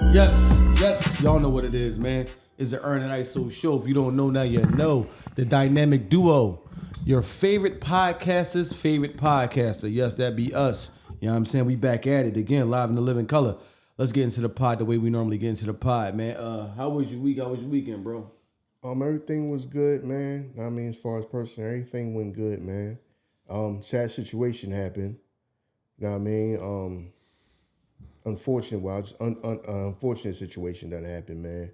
Yes, y'all know what it is, man. It's the Ern and Iso show. If you don't know now, you know. The dynamic duo. Your favorite podcaster's favorite podcaster. Yes, that be us. You know what I'm saying? We back at it again, live in the living color. Let's get into the pod the way we normally get into the pod, man. How was your week? How was your weekend, bro? Everything was good, man. I mean, as far as personal, everything went good, man. Sad situation happened. You know what I mean? Unfortunate situation that happened, man.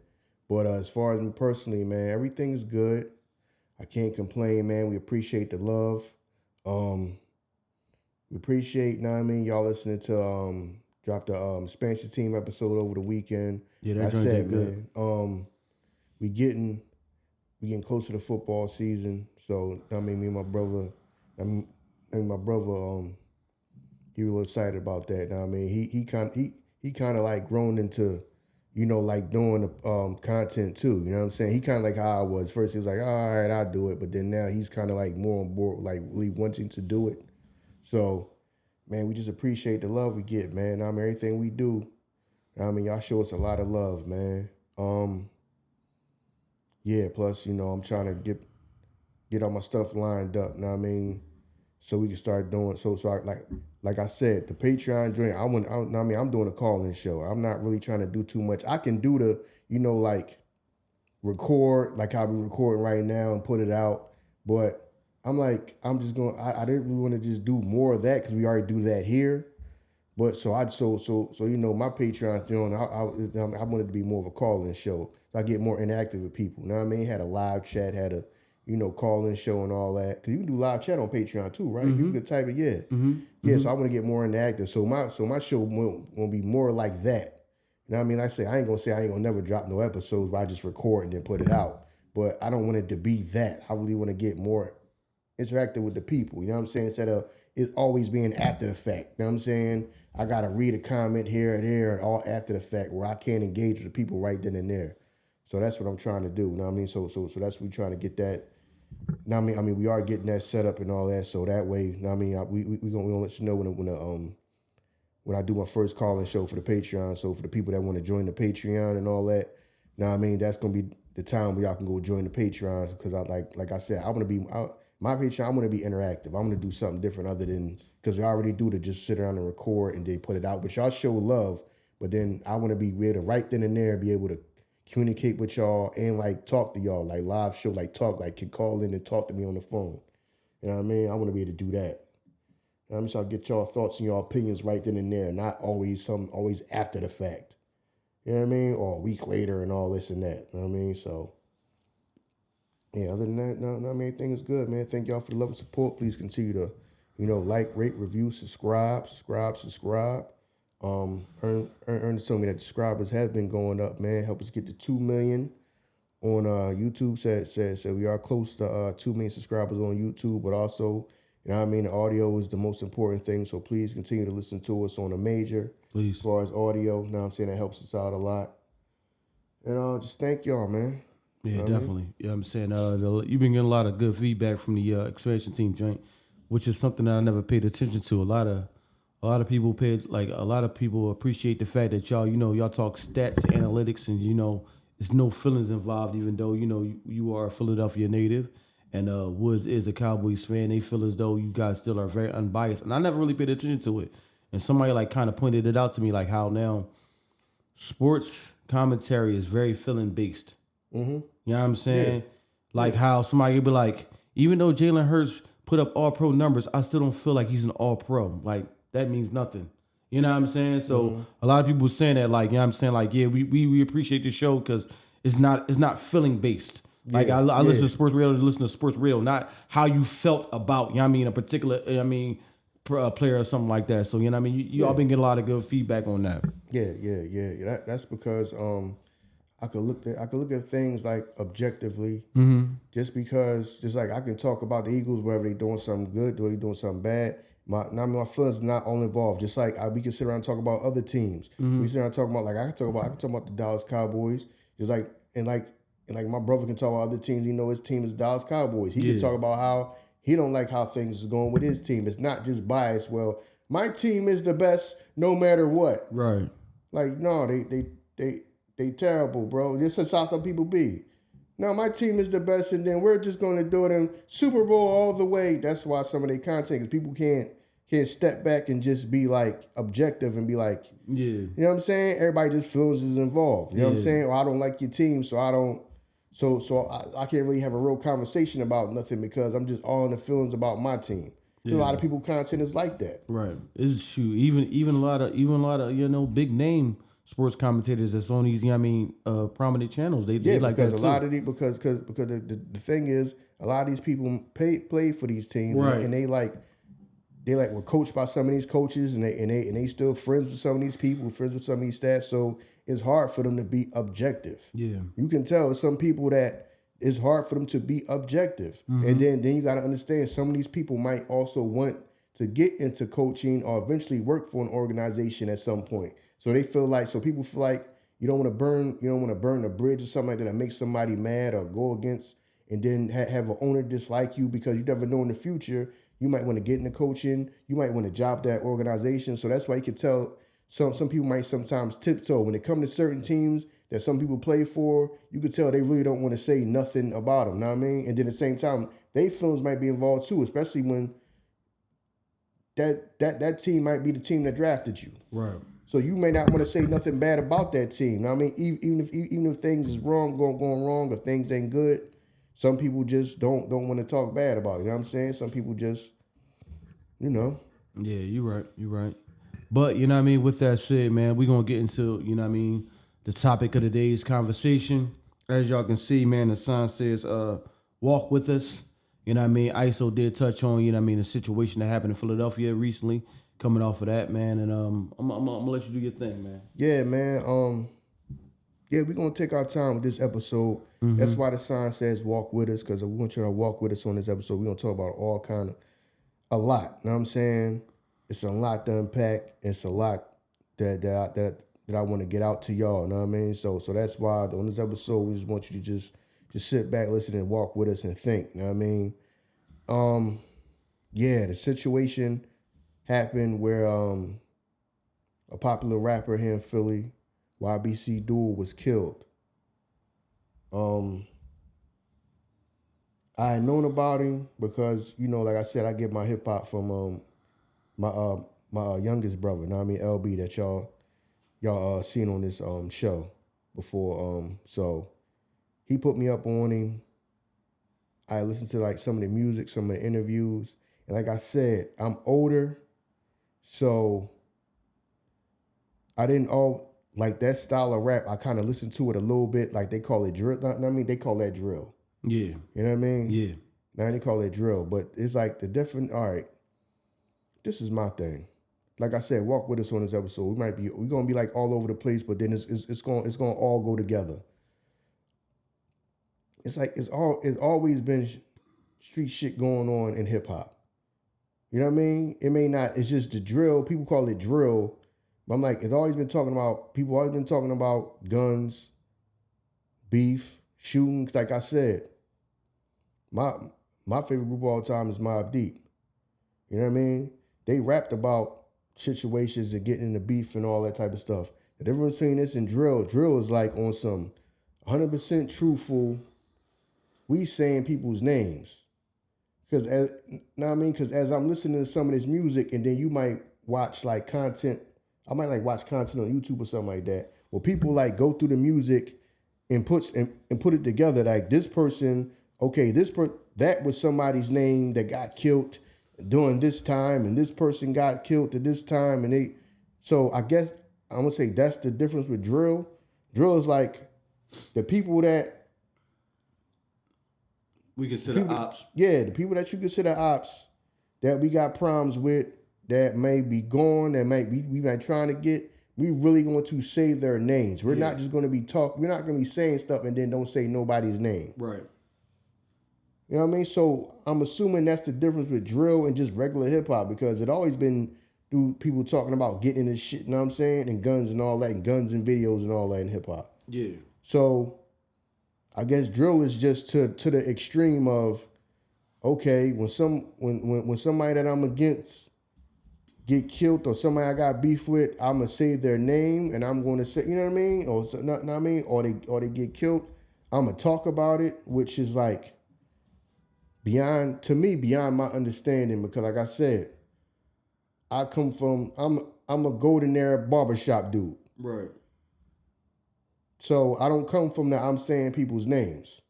But as far as me personally, man, everything's good. I can't complain, man. We appreciate the love. We appreciate, you know what I mean, y'all listening to drop the expansion team episode over the weekend. Yeah, that joint good. Man. We getting closer to football season. So I mean, me and my brother, he was excited about that. Now, I mean, he kind of like grown into, like doing the content too. You know what I'm saying? He kind of like how I was. First, he was like, all right, I'll do it. But then now he's kind of like more on board, like really wanting to do it. So, man, we just appreciate the love we get, man. I mean, everything we do, I mean, y'all show us a lot of love, man. Yeah, plus, I'm trying to get all my stuff lined up, you know what I mean? So we can start doing, like I said, the Patreon joint, I'm doing a call-in show. I'm not really trying to do too much. I can do the, like record, like how we recording right now and put it out. But I didn't really want to just do more of that because we already do that here. But so my Patreon joint, I wanted to be more of a call-in show. So I get more interactive with people. You know what I mean? Had a live chat, had a, call-in show and all that. Because you can do live chat on Patreon too, right? Mm-hmm. You can type it, yeah. Mm-hmm. Yeah, so I want to get more interactive. So my show will be more like that. You know what I mean? I ain't going to never drop no episodes, but I just record and then put it out. But I don't want it to be that. I really want to get more interactive with the people. You know what I'm saying? Instead of it always being after the fact. You know what I'm saying? I got to read a comment here and there and all after the fact where I can't engage with the people right then and there. So that's what I'm trying to do. You know what I mean? So that's what we're trying to get that. Now, I mean, we are getting that set up and all that. So that way, you know what I mean, we gonna let you know when I do my first call-in show for the Patreon. So for the people that want to join the Patreon and all that, you know what I mean, that's gonna be the time where y'all can go join the Patreon because I like I said, my Patreon, I want to be interactive. I want to do something different other than because we already do to just sit around and record and then put it out. But y'all show love. But then I want to be able to right then and there be able to communicate with y'all and like talk to y'all, like live show, like talk, like can call in and talk to me on the phone. You know what I mean? I want to be able to do that. You know what I mean? So I get y'all thoughts and your opinions right then and there, not always after the fact. You know what I mean? Or a week later and all this and that. You know what I mean? So yeah, other than that, no, I mean, everything is good, man. Thank y'all for the love and support. Please continue to, like, rate, review, subscribe. Ern told me that the subscribers have been going up, man. Help us get to 2 million on YouTube. Said we are close to 2 million subscribers on YouTube, but also, you know what I mean, the audio is the most important thing. So please continue to listen to us on a major. Please. As far as audio, you know what I'm saying, that helps us out a lot. And just thank y'all, man. Yeah, definitely. You know what I'm saying? You've been getting a lot of good feedback from the expansion team joint, which is something that I never paid attention to. A lot of people appreciate the fact that y'all talk stats, analytics, and there's no feelings involved, even though you are a Philadelphia native and Woods is a Cowboys fan. They feel as though you guys still are very unbiased, and I never really paid attention to it. And somebody like kind of pointed it out to me, like how now sports commentary is very feeling based. Mm-hmm. You know what I'm saying? Yeah. Like how somebody would be like, even though Jalen Hurts put up all-pro numbers, I still don't feel like he's an all-pro. Like, that means nothing. You know what I'm saying? So a lot of people saying that, like, you know what I'm saying? Like, yeah, we appreciate the show because it's not feeling based. Like, I listen to sports radio to listen to sports radio, not how you felt about, a particular, player or something like that. So, you know what I mean? You all been getting a lot of good feedback on that. Yeah. That's because I could look at things like objectively, just like I can talk about the Eagles, whether they're doing something good or they're doing something bad. My feelings are not all involved. Just like we can sit around and talk about other teams. We sit around and talk about I can talk about the Dallas Cowboys. Just like my brother can talk about other teams. His team is Dallas Cowboys. He can talk about how he don't like how things is going with his team. It's not just bias. Well, my team is the best no matter what. Right. Like no, they they terrible, bro. This is how some people be. No, my team is the best, and then we're just going to do it in Super Bowl all the way. That's why some of their content, because people can't step back and just be like objective and be like, yeah, you know what I'm saying? Everybody just feels is involved. You know what I'm saying? Or I don't like your team, so I don't. So I can't really have a real conversation about nothing because I'm just all in the feelings about my team. A lot of people content is like that. Right. It's shoot. Even a lot of big name sports commentators that's on these prominent channels. They like because that a lot of these because the thing is a lot of these people play for these teams, right. And they were coached by some of these coaches and they still friends with some of these people, friends with some of these staff. So it's hard for them to be objective. Yeah, you can tell some people that it's hard for them to be objective, and then you got to understand some of these people might also want to get into coaching or eventually work for an organization at some point. So people feel like you don't want to burn a bridge or something like that makes somebody mad or go against, and then have an owner dislike you because you never know in the future you might want to get into coaching, you might want to job that organization. So that's why you can tell some people might sometimes tiptoe when it comes to certain teams that some people play for. You could tell they really don't want to say nothing about them. Know what I mean? And then at the same time, their feelings might be involved too, especially when that team might be the team that drafted you. Right. So you may not want to say nothing bad about that team. Know what I mean? Even if things is wrong, going wrong, or things ain't good, some people just don't want to talk bad about it. You know what I'm saying? Some people just, Yeah, you're right. You're right. But, you know what I mean, with that said, man, we're going to get into, you know what I mean, the topic of today's conversation. As y'all can see, man, the sign says, walk with us. You know what I mean? Iso did touch on, you know what I mean, the situation that happened in Philadelphia recently, coming off of that, man. And I'm going to let you do your thing, man. Yeah, man. We're going to take our time with this episode. Mm-hmm. That's why the sign says walk with us, because we want you to walk with us on this episode. We're going to talk about all kind of, a lot. You know what I'm saying? It's a lot to unpack. It's a lot that I want to get out to y'all. You know what I mean? So that's why on this episode, we just want you to just sit back, listen, and walk with us and think. You know what I mean? The situation happened where a popular rapper here in Philly, YBC Duel, was killed. I had known about him because, like I said, I get my hip hop from my youngest brother, you know what I mean, LB, that y'all seen on this show before. So he put me up on him. I listened to some of the music, some of the interviews, and like I said, I'm older, so I didn't like that style of rap. I kind of listened to it a little bit, like they call it drill. I mean, they call that drill. Yeah. You know what I mean? Yeah. Now they call it drill, but it's like the different. All right, this is my thing. Like I said, walk with us on this episode. We're gonna be like all over the place, but then it's gonna all go together. It's like it's always been street shit going on in hip hop. You know what I mean? It may not. It's just the drill. People call it drill. But I'm like, people always been talking about guns, beef, shooting. Like I said, my favorite group of all time is Mobb Deep. You know what I mean? They rapped about situations and getting into beef and all that type of stuff. The difference between this and drill is like on some 100% truthful, we saying people's names. Because as I'm listening to some of this music, and then you might watch content, I might watch content on YouTube or something like that, where people go through the music and put it together. Like this person, okay, that was somebody's name that got killed during this time, and this person got killed at this time, and so I guess I'm gonna say that's the difference with drill. Drill is like the people that we consider ops. Yeah, the people that you consider ops that we got problems with, that may be gone, that we might trying to get. We really going to say their names. We're not just going to be we're not going to be saying stuff and then don't say nobody's name. Right. You know what I mean? So I'm assuming that's the difference with drill and just regular hip hop, because it always been people talking about getting into shit, you know what I'm saying? And guns and all that, and guns and videos and all that in hip hop. Yeah. So I guess drill is just to the extreme of, okay, when somebody that I'm against get killed or somebody I got beef with, I'm gonna say their name and I'm gonna say, you know what I mean? Or not what I mean? Or they get killed. I'm gonna talk about it, which is like beyond my understanding, because like I said, I'm a golden era barbershop dude. Right. So I don't come from that I'm saying people's names.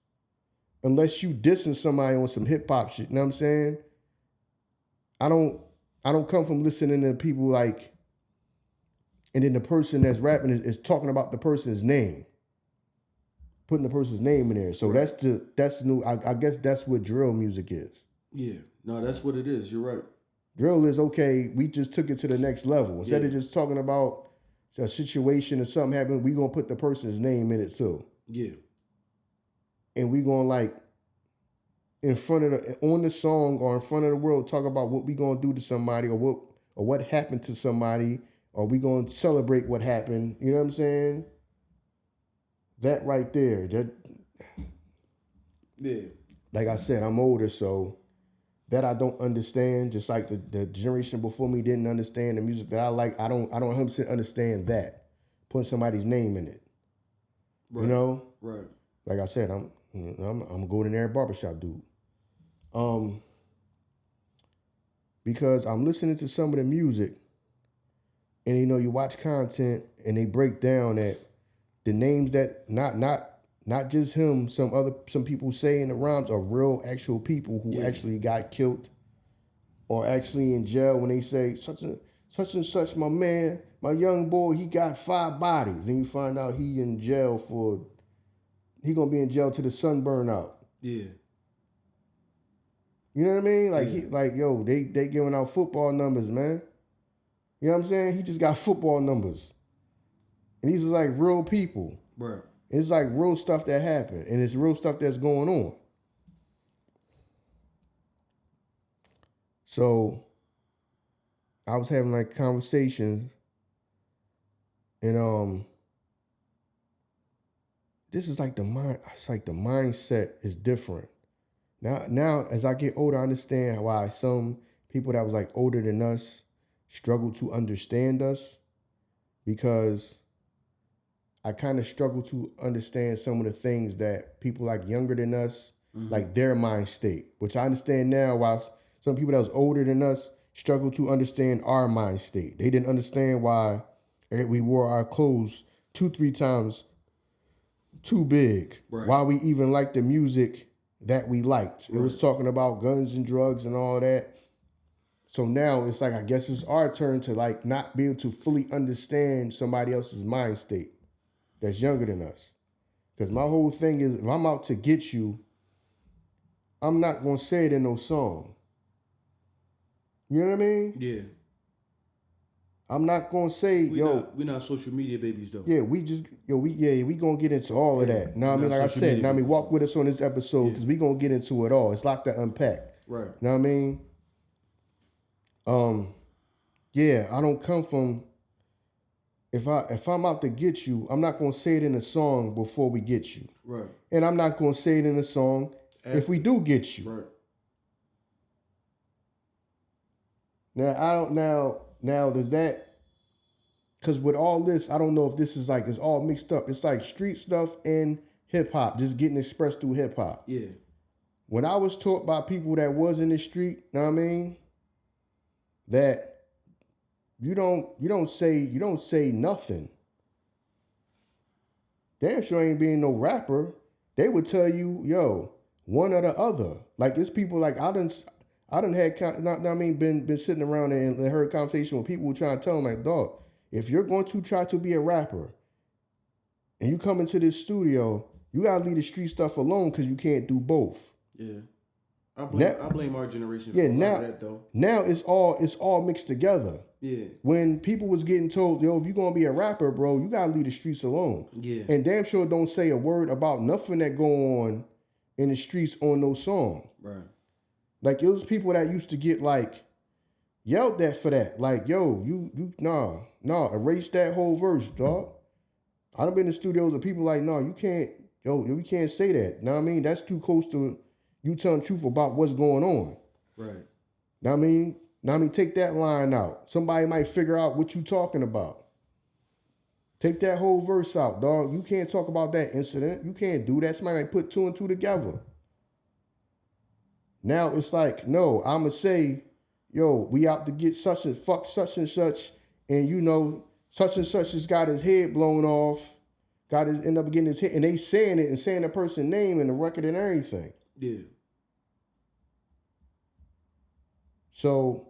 Unless you dissing somebody on some hip hop shit, you know what I'm saying? I don't come from listening to people like, and then the person that's rapping is talking about the person's name. Putting the person's name in there. So right. that's new. I guess that's what drill music is. Yeah. No, that's what it is. You're right. Drill is, okay, we just took it to the next level. Instead of just talking about a situation or something happened, we gonna put the person's name in it too. Yeah. And we gonna like on the song or in front of the world talk about what we gonna do to somebody or what happened to somebody, or we gonna celebrate what happened. You know what I'm saying? That right there. Yeah. Like I said, I'm older, so that I don't understand. Just like the generation before me didn't understand the music that I like. I don't 100% understand that. Putting somebody's name in it. Right. You know? Right. Like I said, I'm a golden era barbershop dude. Because I'm listening to some of the music, and you watch content and they break down that the names that not just him, some people say in the rhymes are real actual people who actually got killed or actually in jail, when they say such and such, my man, my young boy, he got 5 bodies. Then you find out he in jail he gonna be in jail till the sun burn out. Yeah. You know what I mean? Like, they giving out football numbers, man. You know what I'm saying? He just got football numbers. And these are like real people. Right. It's like real stuff that happened, and it's real stuff that's going on. So I was having like conversations, and this is like the mind. It's like the mindset is different. Now as I get older, I understand why some people that was like older than us struggle to understand us, because I kind of struggle to understand some of the things that people like younger than us, like their mind state, which I understand now, while some people that was older than us struggle to understand our mind state. They didn't understand why we wore our clothes 2-3 times too big, right. Why we even liked the music that we liked. It was talking about guns and drugs and all that. So now it's like, I guess it's our turn to like not be able to fully understand somebody else's mind state that's younger than us. Because my whole thing is, if I'm out to get you, I'm not going to say it in no song. You know what I mean? Yeah. I'm not going to say, we're not social media babies though. Yeah, we going to get into all of that. Know what I mean? Like I said, walk with us on this episode, because we going to get into it all. It's like to unpack. Right. Know what I mean? I don't come from, if I'm out to get you, I'm not going to say it in a song before we get you. Right. And I'm not going to say it in a song if we do get you. Right. Now does that, because with all this, I don't know if this is like, it's all mixed up. It's like street stuff and hip hop, just getting expressed through hip hop. Yeah. When I was taught by people that was in the street, know what I mean? That you don't say nothing. Damn sure ain't being no rapper. They would tell you, one or the other. Like, there's people like I done had been sitting around and heard conversation with people who trying to tell them, like, dog, if you're going to try to be a rapper and you come into this studio, you gotta leave the street stuff alone, because you can't do both. Yeah. I blame our generation for that though. Now it's all mixed together. Yeah. When people was getting told, if you're gonna be a rapper, bro, you gotta leave the streets alone. Yeah. And damn sure don't say a word about nothing that go on in the streets on no song. Right. Like, it was people that used to get like yelled at for that. Like, you erase that whole verse, dog. I done been in studios of people like, no, you can't say that. Know what I mean? That's too close to you telling the truth about what's going on. Right. Know what I mean? Now, I mean, take that line out. Somebody might figure out what you talking about. Take that whole verse out, dog. You can't talk about that incident. You can't do that. Somebody might put 2 and 2 together. Now it's like, no, I'm going to say, yo, we out to get such and fuck such and such. And you know, such and such has got his head blown off. End up getting his head. And they saying it and saying the person's name and the record and everything. Yeah. So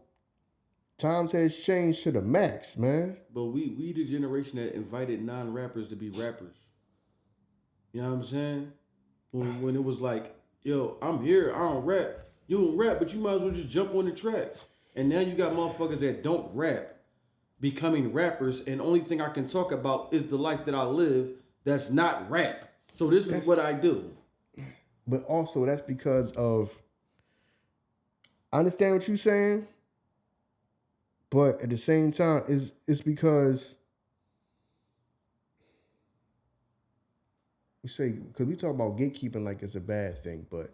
times has changed to the max, man. But we the generation that invited non-rappers to be rappers. You know what I'm saying? When it was like, yo, I'm here, I don't rap. You don't rap, but you might as well just jump on the track. And now you got motherfuckers that don't rap becoming rappers, and the only thing I can talk about is the life that I live that's not rap. So this is what I do. But also that's because of, I understand what you're saying, but at the same time, it's because because we talk about gatekeeping like it's a bad thing, but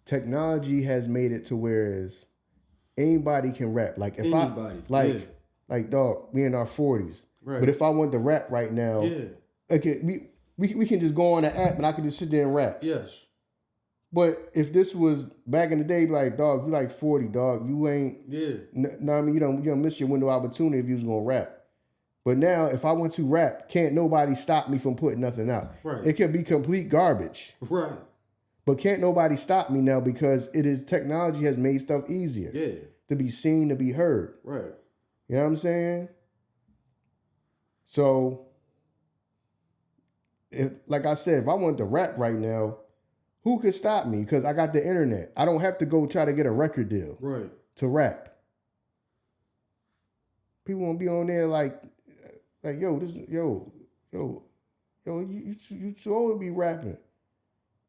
technology has made it to where anybody can rap. Like if like dog, we in our 40s. Right. But if I want to rap right now, okay, we can just go on the app and I can just sit there and rap. Yes. But if this was back in the day, like, dog, you like 40, dog. You ain't. Yeah. No, I mean, you don't miss your window of opportunity if you was gonna rap. But now, if I want to rap, can't nobody stop me from putting nothing out. Right. It could be complete garbage. Right. But can't nobody stop me now because technology has made stuff easier. Yeah. To be seen, to be heard. Right. You know what I'm saying? So, like I said, if I wanted to rap right now, who could stop me? Because I got the internet. I don't have to go try to get a record deal to rap. People won't be on there like yo, you too old to be rapping.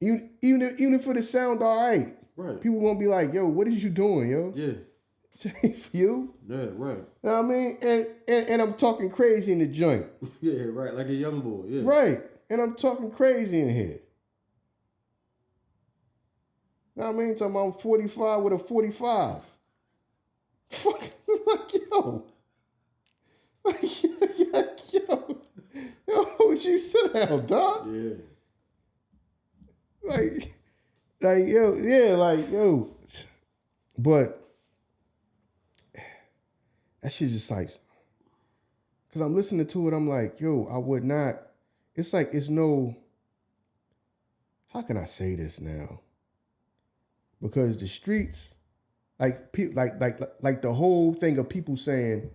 Even if it sound all right. Right. People won't be like, yo, what is you doing, yo? Yeah. For you? Yeah, right. You know what I mean? And I'm talking crazy in the joint. Yeah, right. Like a young boy. Yeah. Right. And I'm talking crazy in here. You know what I mean? Talking about I'm 45 with a 45. Fuck, like, yo. Like, yo, G, sit down, dog. Yeah. Like, yo, yeah, like, yo. But that shit just like, because I'm listening to it, I'm like, yo, I would not, it's like, it's no, how can I say this now? Because the streets, like the whole thing of people saying,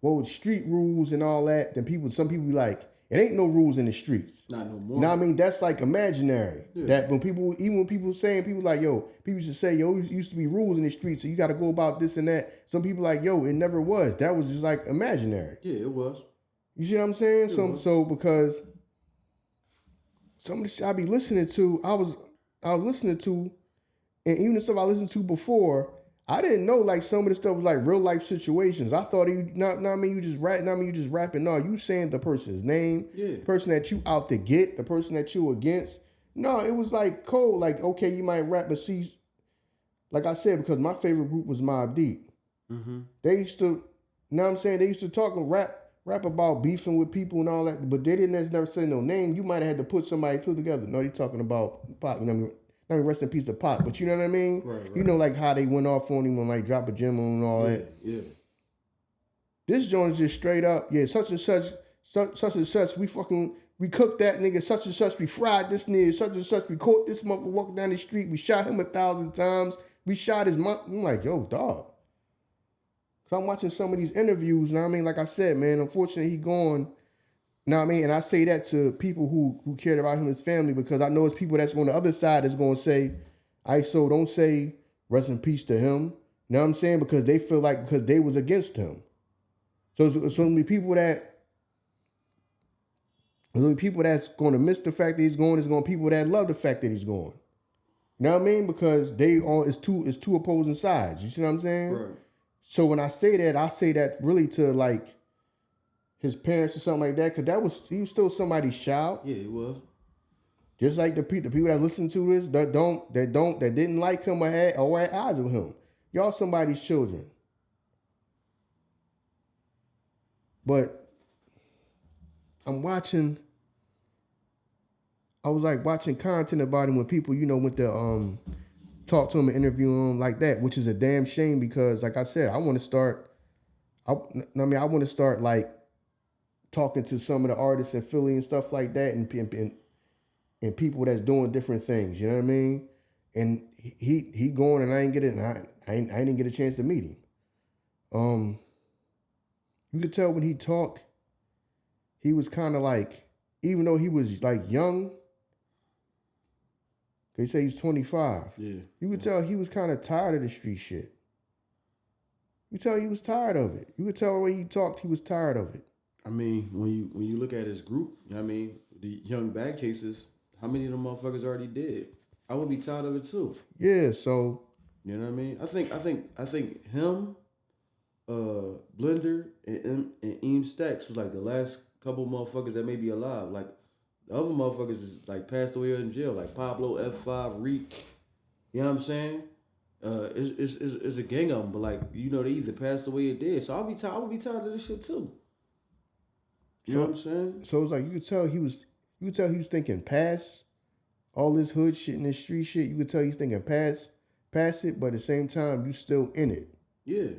well, street rules and all that, then some people be like, it ain't no rules in the streets. Not no more. Now, I mean, that's like imaginary. Yeah. That when people like, yo, people should say, yo, it used to be rules in the streets, so you got to go about this and that. Some people like, yo, it never was. That was just like imaginary. Yeah, it was. You see what I'm saying? So because some of the shit I be listening to, I was listening to, and even the stuff I listened to before, I didn't know like some of the stuff was like real life situations. I thought you just rapping. No, you saying the person's name, the person that you out to get, the person that you against. No, it was like cold. Like, okay, you might rap, but see, like I said, because my favorite group was Mobb Deep. Mm-hmm. They used to, you know what I'm saying? They used to talk and rap about beefing with people and all that, but they didn't never say no name. You might have had to put somebody together. No, they talking about Pac, you know what I mean? I mean, rest in peace to Pac, but you know what I mean? Right. You know, like how they went off on him and like drop a gem on and all that. Yeah. This joint's just straight up, such and such, we cooked that nigga, such and such, we fried this nigga, such and such, we caught this motherfucker walking down the street, we shot him 1,000 times, we shot his mom. I'm like, yo, dog. Cause I'm watching some of these interviews, now I mean, like I said, man, unfortunately he gone. Know what I mean? And I say that to people who cared about him and his family, because I know it's people that's on the other side that's going to say, Iso, don't say rest in peace to him. You know what I'm saying? Because they feel like, because they was against him. So many people that's going to miss the fact that he's going, is going to be people that love the fact that he's going. You know what I mean? Because it's two opposing sides. You see what I'm saying? Right. So when I say that really to like his parents or something like that, because he was still somebody's child. Yeah, he was. Just like the people that listen to this that didn't like him or had eyes with him. Y'all somebody's children. But I was like watching content about him when people, went to talk to him and interview him like that, which is a damn shame because, like I said, I want to start like talking to some of the artists in Philly and stuff like that, and people that's doing different things. You know what I mean? And he going, and I didn't get a chance to meet him. You could tell when he talked, he was kind of like, even though he was like young, they say he's 25. Yeah. You could tell he was kind of tired of the street shit. You could tell he was tired of it. You could tell the way he talked, he was tired of it. I mean, when you look at his group, you know what I mean, the young bag chasers, how many of them motherfuckers already dead? I would be tired of it too. Yeah, so you know what I mean? I think him, Blender, and Eam Stacks was like the last couple motherfuckers that may be alive. Like the other motherfuckers is like passed away or in jail, like Pablo, F5, Reek. You know what I'm saying? It's a gang of them, but like they either passed away or dead. So I would be tired of this shit too. You know what I'm saying? So it's like you could tell he was thinking past all this hood shit and this street shit. You could tell he's thinking past it, but at the same time you still in it. Yeah.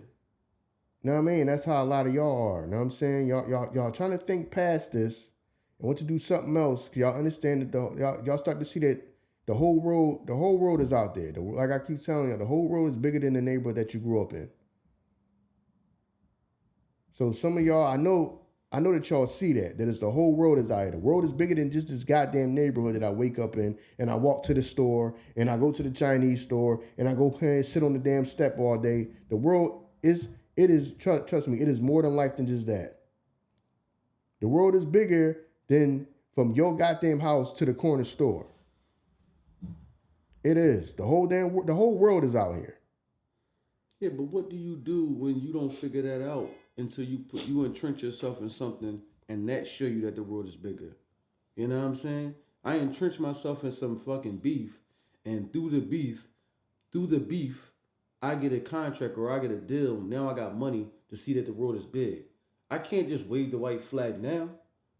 You know what I mean? That's how a lot of y'all are. You know what I'm saying? Y'all trying to think past this and want to do something else. Cause y'all understand that y'all start to see that the whole world is out there. Like I keep telling y'all, the whole world is bigger than the neighborhood that you grew up in. So some of y'all, I know that y'all see that it's the whole world is out here. The world is bigger than just this goddamn neighborhood that I wake up in and I walk to the store and I go to the Chinese store and I go and sit on the damn step all day. The world is, trust me, it is more than life than just that. The world is bigger than from your goddamn house to the corner store. It is. The whole world is out here. Yeah, but what do you do when you don't figure that out until you entrench yourself in something and that show you that the world is bigger? You know what I'm saying? I entrench myself in some fucking beef, and through the beef, I get a contract or I get a deal. Now I got money to see that the world is big. I can't just wave the white flag now,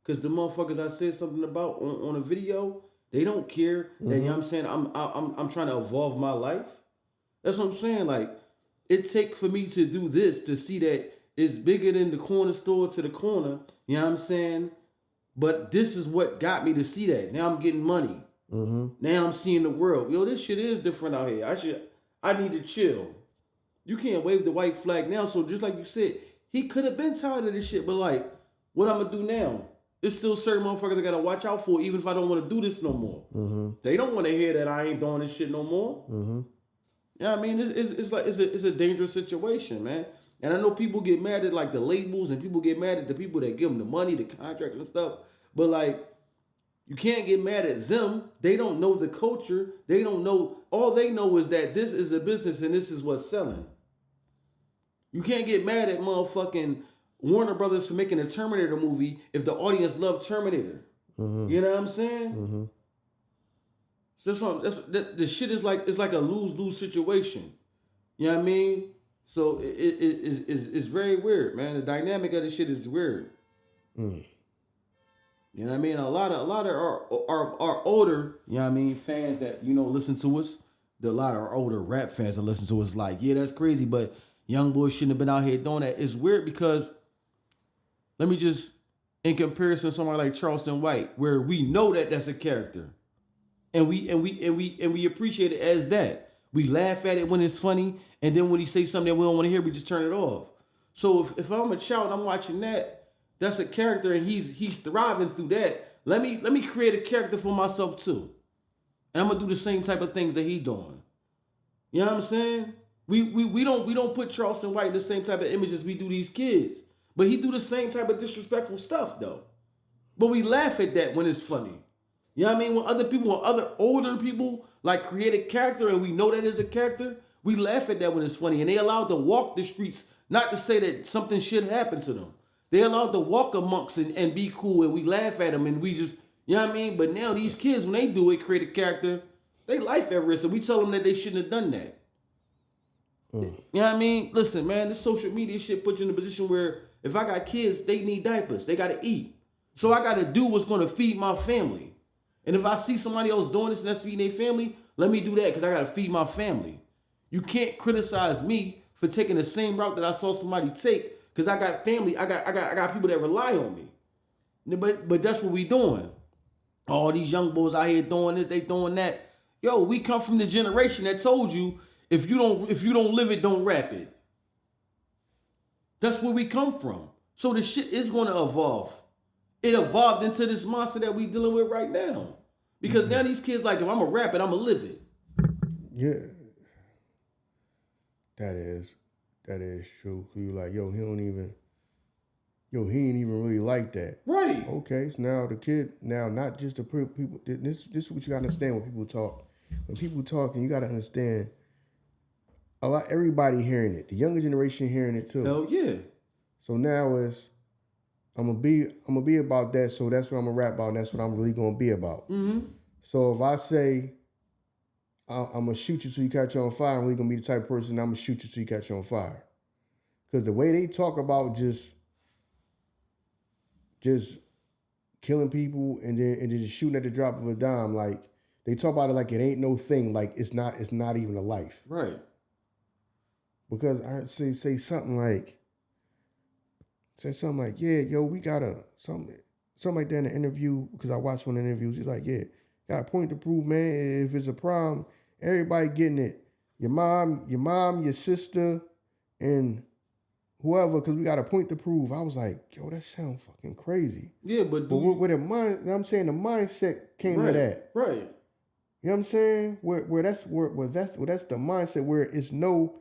because the motherfuckers I said something about on a video, they don't care that, you know what I'm saying, I'm trying to evolve my life. That's what I'm saying. Like, it take for me to do this to see that it's bigger than the corner store to the corner. You know what I'm saying? But this is what got me to see that. Now I'm getting money. Mm-hmm. Now I'm seeing the world. Yo, this shit is different out here. I need to chill. You can't wave the white flag now. So just like you said, he could have been tired of this shit. But like, what I'm gonna do now? There's still certain motherfuckers I gotta watch out for, even if I don't want to do this no more. Mm-hmm. They don't want to hear that I ain't doing this shit no more. Mm-hmm. Yeah, I mean, it's a dangerous situation, man. And I know people get mad at like the labels, and people get mad at the people that give them the money, the contracts and stuff. But like, you can't get mad at them. They don't know the culture. They don't know. All they know is that this is a business and this is what's selling. You can't get mad at motherfucking Warner Brothers for making a Terminator movie if the audience loved Terminator. Mm-hmm. You know what I'm saying? Mm-hmm. So the shit is like, it's like a lose-lose situation. You know what I mean? So it's very weird, man. The dynamic of this shit is weird. Mm. You know what I mean? A lot of our older, you know what I mean, fans that, listen to us, a lot of our older rap fans that listen to us like, yeah, that's crazy, but young boys shouldn't have been out here doing that. It's weird because, let me just, in comparison to somebody like Charleston White, where we know that that's a character. And we appreciate it as that. We laugh at it when it's funny, and then when he says something that we don't want to hear, we just turn it off. So if I'm a child, I'm watching that's a character, and he's thriving through that. Let me create a character for myself too. And I'm gonna do the same type of things that he doing. You know what I'm saying? We don't put Charleston White in the same type of images we do these kids. But he do the same type of disrespectful stuff though. But we laugh at that when it's funny. You know what I mean? When other older people like create a character and we know that is a character, we laugh at that when it's funny. And they allowed to walk the streets, not to say that something should happen to them. They allowed to walk amongst and be cool, and we laugh at them, and we just, you know what I mean? But now these kids, when they do it, create a character, they life at risk, and we tell them that they shouldn't have done that. Mm. You know what I mean? Listen, man, this social media shit puts you in a position where If I got kids, they need diapers. They got to eat. So I got to do what's going to feed my family. And if I see somebody else doing this and that's feeding their family, let me do that because I got to feed my family. You can't criticize me for taking the same route that I saw somebody take because I got family. I got people that rely on me. But that's what we doing. All these young boys out here doing this, they doing that. Yo, we come from the generation that told you if you don't live it, don't rap it. That's where we come from. So the shit is going to evolve. It evolved into this monster that we dealing with right now. Because now these kids like, if I'm a rap it, I'm going to live it. Yeah. That is true. You like, he ain't even really like that. Right. Okay, so now the kid, not just the people, this is what you gotta understand when people talk. When people talk, and you gotta understand, everybody hearing it. The younger generation hearing it too. Hell yeah. So now I'm gonna be about that. So that's what I'm gonna rap about, and that's what I'm really gonna be about. Mm-hmm. So if I say I'm gonna shoot you till you catch on fire, I'm really gonna be the type of person I'm gonna shoot you till you catch on fire. Because the way they talk about just killing people and then just shooting at the drop of a dime, like they talk about it like it ain't no thing, like it's not even a life. Right. Because I say something like, yeah, yo, we gotta something like that in the interview, because I watched one of the interviews. He's like, yeah, got a point to prove, man. If it's a problem, everybody getting it. Your mom, your sister, and whoever, because we got a point to prove. I was like, yo, that sounds fucking crazy. Yeah, but with a mind, I'm saying the mindset came to that. Right. You know what I'm saying? Where that's the mindset where it is no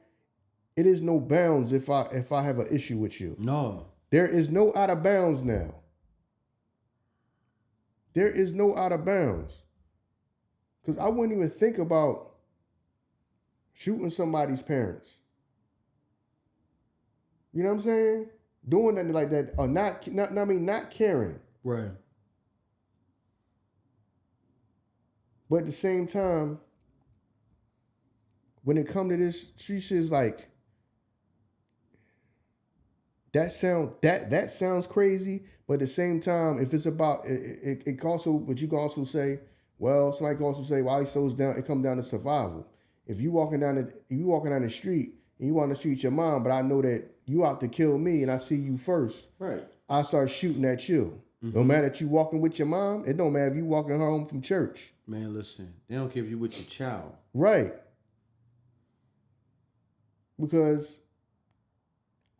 bounds if I have an issue with you. No. There is no out of bounds now. There is no out of bounds. Because I wouldn't even think about shooting somebody's parents. You know what I'm saying? Doing nothing like that, or not caring. Right. But at the same time, when it come to this, she says like, that sounds crazy. But at the same time, if it's about it also, but you can also say, well, somebody can also say, while he slows down, it comes down to survival. If you walking down the street and you want to shoot your mom, but I know that you out to kill me and I see you first. Right. I start shooting at you. Mm-hmm. No matter if you walking with your mom, it don't matter if you walking home from church. Man, listen, they don't care if you with your child. Right. Because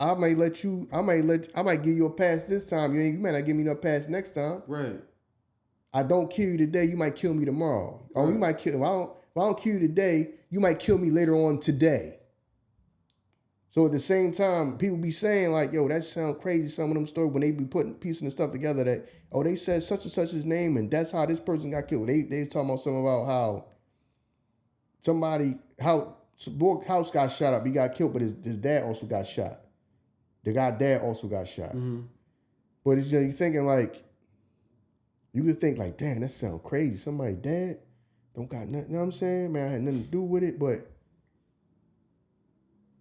I might give you a pass this time. You might not give me no pass next time. Right. I don't kill you today, you might kill me tomorrow. Right. Or you might kill, if I don't kill you today, you might kill me later on today. So at the same time, people be saying like, yo, that sounds crazy, some of them stories, when they be piecing the stuff together that, oh, they said such and such his name and that's how this person got killed. They talking about something about how boy house got shot up. He got killed, but his dad also got shot. The guy's dad also got shot. Mm-hmm. But it's, you thinking like, you could think like, damn, that sounds crazy. Somebody dead, don't got nothing, you know what I'm saying? Man, I had nothing to do with it, but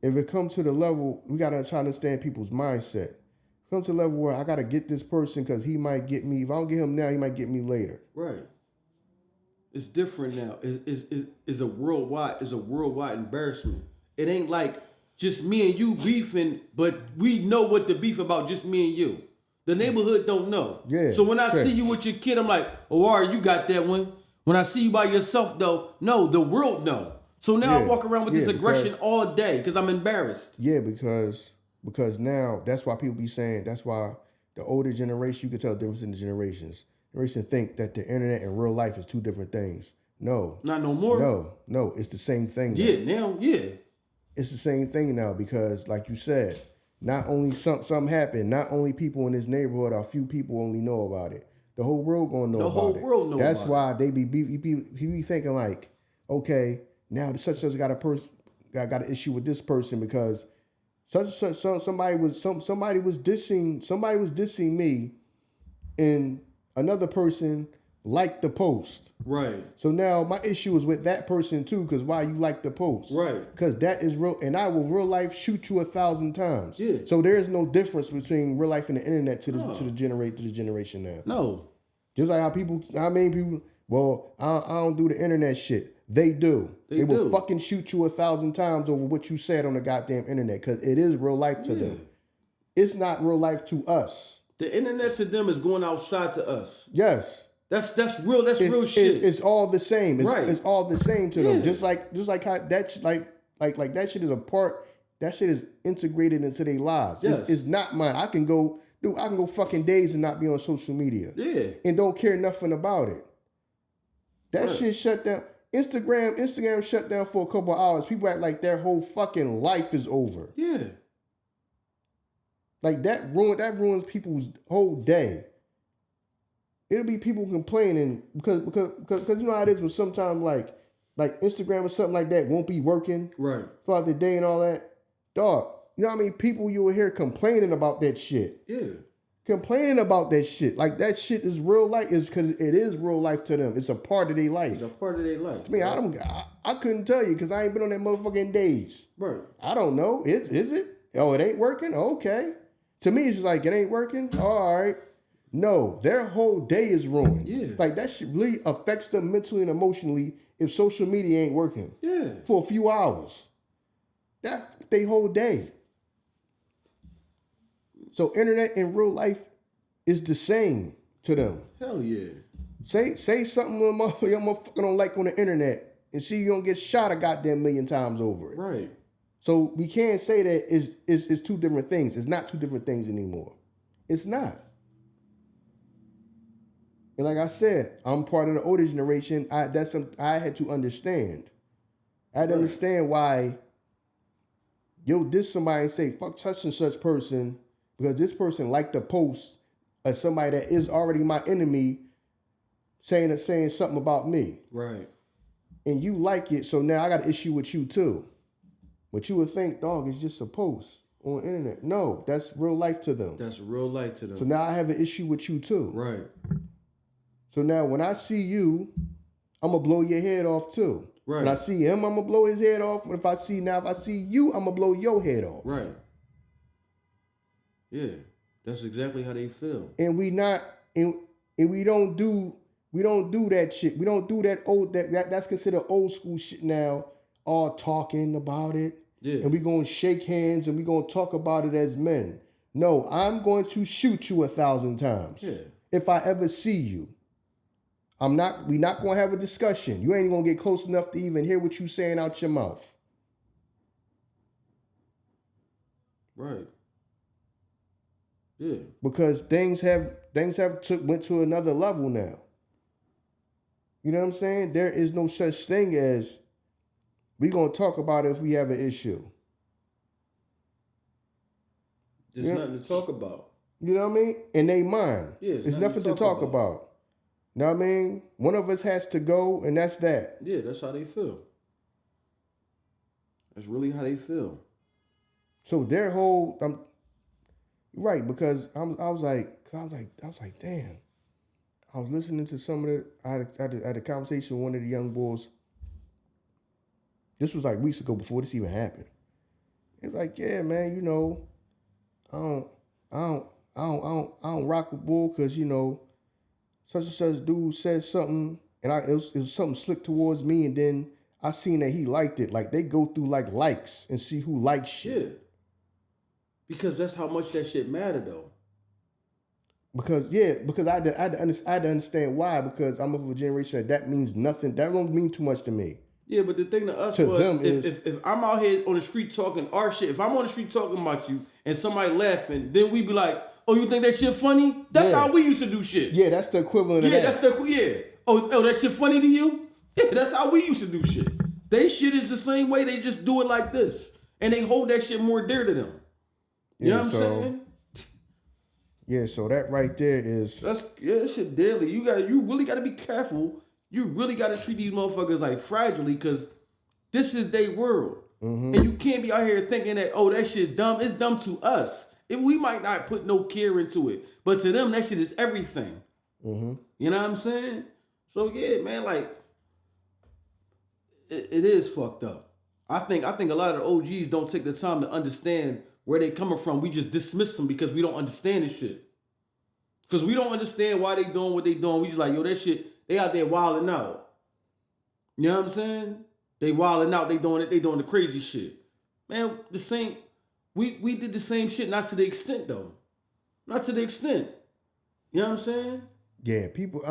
if it comes to the level, we got to try to understand people's mindset. It comes to the level where I got to get this person because he might get me. If I don't get him now, he might get me later. Right. It's different now. It's a worldwide embarrassment. It ain't like just me and you beefing, but we know what the beef about, just me and you. The neighborhood don't know. Yeah. So when I see you with your kid, I'm like, oh, all right, you got that one. When I see you by yourself, though, no, the world know. So now I walk around with this aggression all day because I'm embarrassed. Yeah, because now that's why people be saying, that's why the older generation, you can tell the difference in the generations. Generation think that the internet and real life is two different things. No. Not no more? No, it's the same thing now. It's the same thing now because, like you said, not only something happened, not only people in this neighborhood, or a few people only know about it. The whole world gonna know about it. The whole world know about it. That's why they be thinking like, okay, now such and such got an issue with this person because somebody was dissing me, and another person like the post. Right. So now my issue is with that person too, because why you like the post? Right. Because that is real, and I will real life shoot you 1,000 times. Yeah. So there is no difference between real life and the internet to the generation now. No. Just like how many people, well, I don't do the internet shit. They do. They will fucking shoot you 1,000 times over what you said on the goddamn internet, because it is real life to them. It's not real life to us. The internet to them is going outside to us. Yes. That's real. That's real shit. It's all the same. It's all the same to them. Just like how that like that shit is a part. That shit is integrated into their lives. Yes. It's not mine. I can go fucking days and not be on social media. Yeah. And don't care nothing about it. That shit shut down. Instagram shut down for a couple of hours. People act like their whole fucking life is over. Yeah. Like that ruins people's whole day. It'll be people complaining because you know how it is when sometimes like Instagram or something like that won't be working throughout the day and all that. Dog, you know how many people you will hear complaining about that shit? Yeah. Complaining about that shit. Like that shit is real life, is because it is real life to them. It's a part of their life. It's a part of their life. To me, I couldn't tell you because I ain't been on that motherfucking days. Right. I don't know. Is it? Oh, it ain't working? Okay. To me, it's just like, it ain't working? Oh, all right. No, their whole day is ruined. Yeah. Like that shit really affects them mentally and emotionally if social media ain't working. Yeah. For a few hours. That's their whole day. So internet in real life is the same to them. Hell yeah. Say something your motherfucker don't like on the internet and see you don't get shot a goddamn million times over it. Right. So we can't say that it's two different things. It's not two different things anymore. It's not. And like I said, I'm part of the older generation. I had to understand. I had to understand why diss somebody and say, fuck such and such person, because this person liked the post of somebody that is already my enemy saying something about me. Right. And you like it, so now I got an issue with you too. But you would think, dog, it's just a post on the internet. No, that's real life to them. That's real life to them. So now I have an issue with you too. Right. So now when I see you, I'm going to blow your head off too. Right. When I see him, I'm going to blow his head off. If I see you, I'm going to blow your head off. Right. Yeah. That's exactly how they feel. And we don't do that shit. We don't do that that's considered old school shit now, all talking about it. Yeah. And we going to shake hands and we going to talk about it as men. No, I'm going to shoot you 1,000 times. Yeah. If I ever see you. We not going to have a discussion. You ain't going to get close enough to even hear what you saying out your mouth. Right. Yeah. Because things went to another level now. You know what I'm saying? There is no such thing as we going to talk about it if we have an issue. There's nothing to talk about. You know what I mean? In they mind. Yeah, there's nothing to talk about. You know what I mean? One of us has to go, and that's that. Yeah, that's how they feel. That's really how they feel. So their whole, right? Because I was like, damn. I was listening to some of the. I had a conversation with one of the young boys. This was like weeks ago before this even happened. It was like, yeah, man, you know, I don't rock with bull because, you know, such and such dude said something and it was something slick towards me, and then I seen that he liked it. Like they go through like likes and see who likes shit. Yeah. Because that's how much that shit matter though. Because I had to understand why, because I'm of a generation that means nothing. That don't mean too much to me. Yeah, but the thing to us was, if I'm out here on the street talking our shit, if I'm on the street talking about you and somebody laughing, then we be like, oh, you think that shit funny? That's how we used to do shit. Yeah, that's the equivalent of that. Yeah. Oh, that shit funny to you? Yeah, that's how we used to do shit. They shit is the same way. They just do it like this. And they hold that shit more dear to them. You know what I'm saying? Yeah, so that right there is... that shit deadly. You really got to be careful. You really got to treat these motherfuckers like fragilely, because this is their world. Mm-hmm. And you can't be out here thinking that, oh, that shit dumb. It's dumb to us. We might not put no care into it, but to them, that shit is everything. Mm-hmm. You know what I'm saying? So yeah, man, like it is fucked up. I think a lot of the OGs don't take the time to understand where they coming from. We just dismiss them because we don't understand this shit. Because we don't understand why they doing what they doing. We just like, yo, that shit, they out there wilding out. You know what I'm saying? They wilding out, they doing the crazy shit. Man, the same, we did the same shit, not to the extent though. Not to the extent. You know what I'm saying? Yeah, people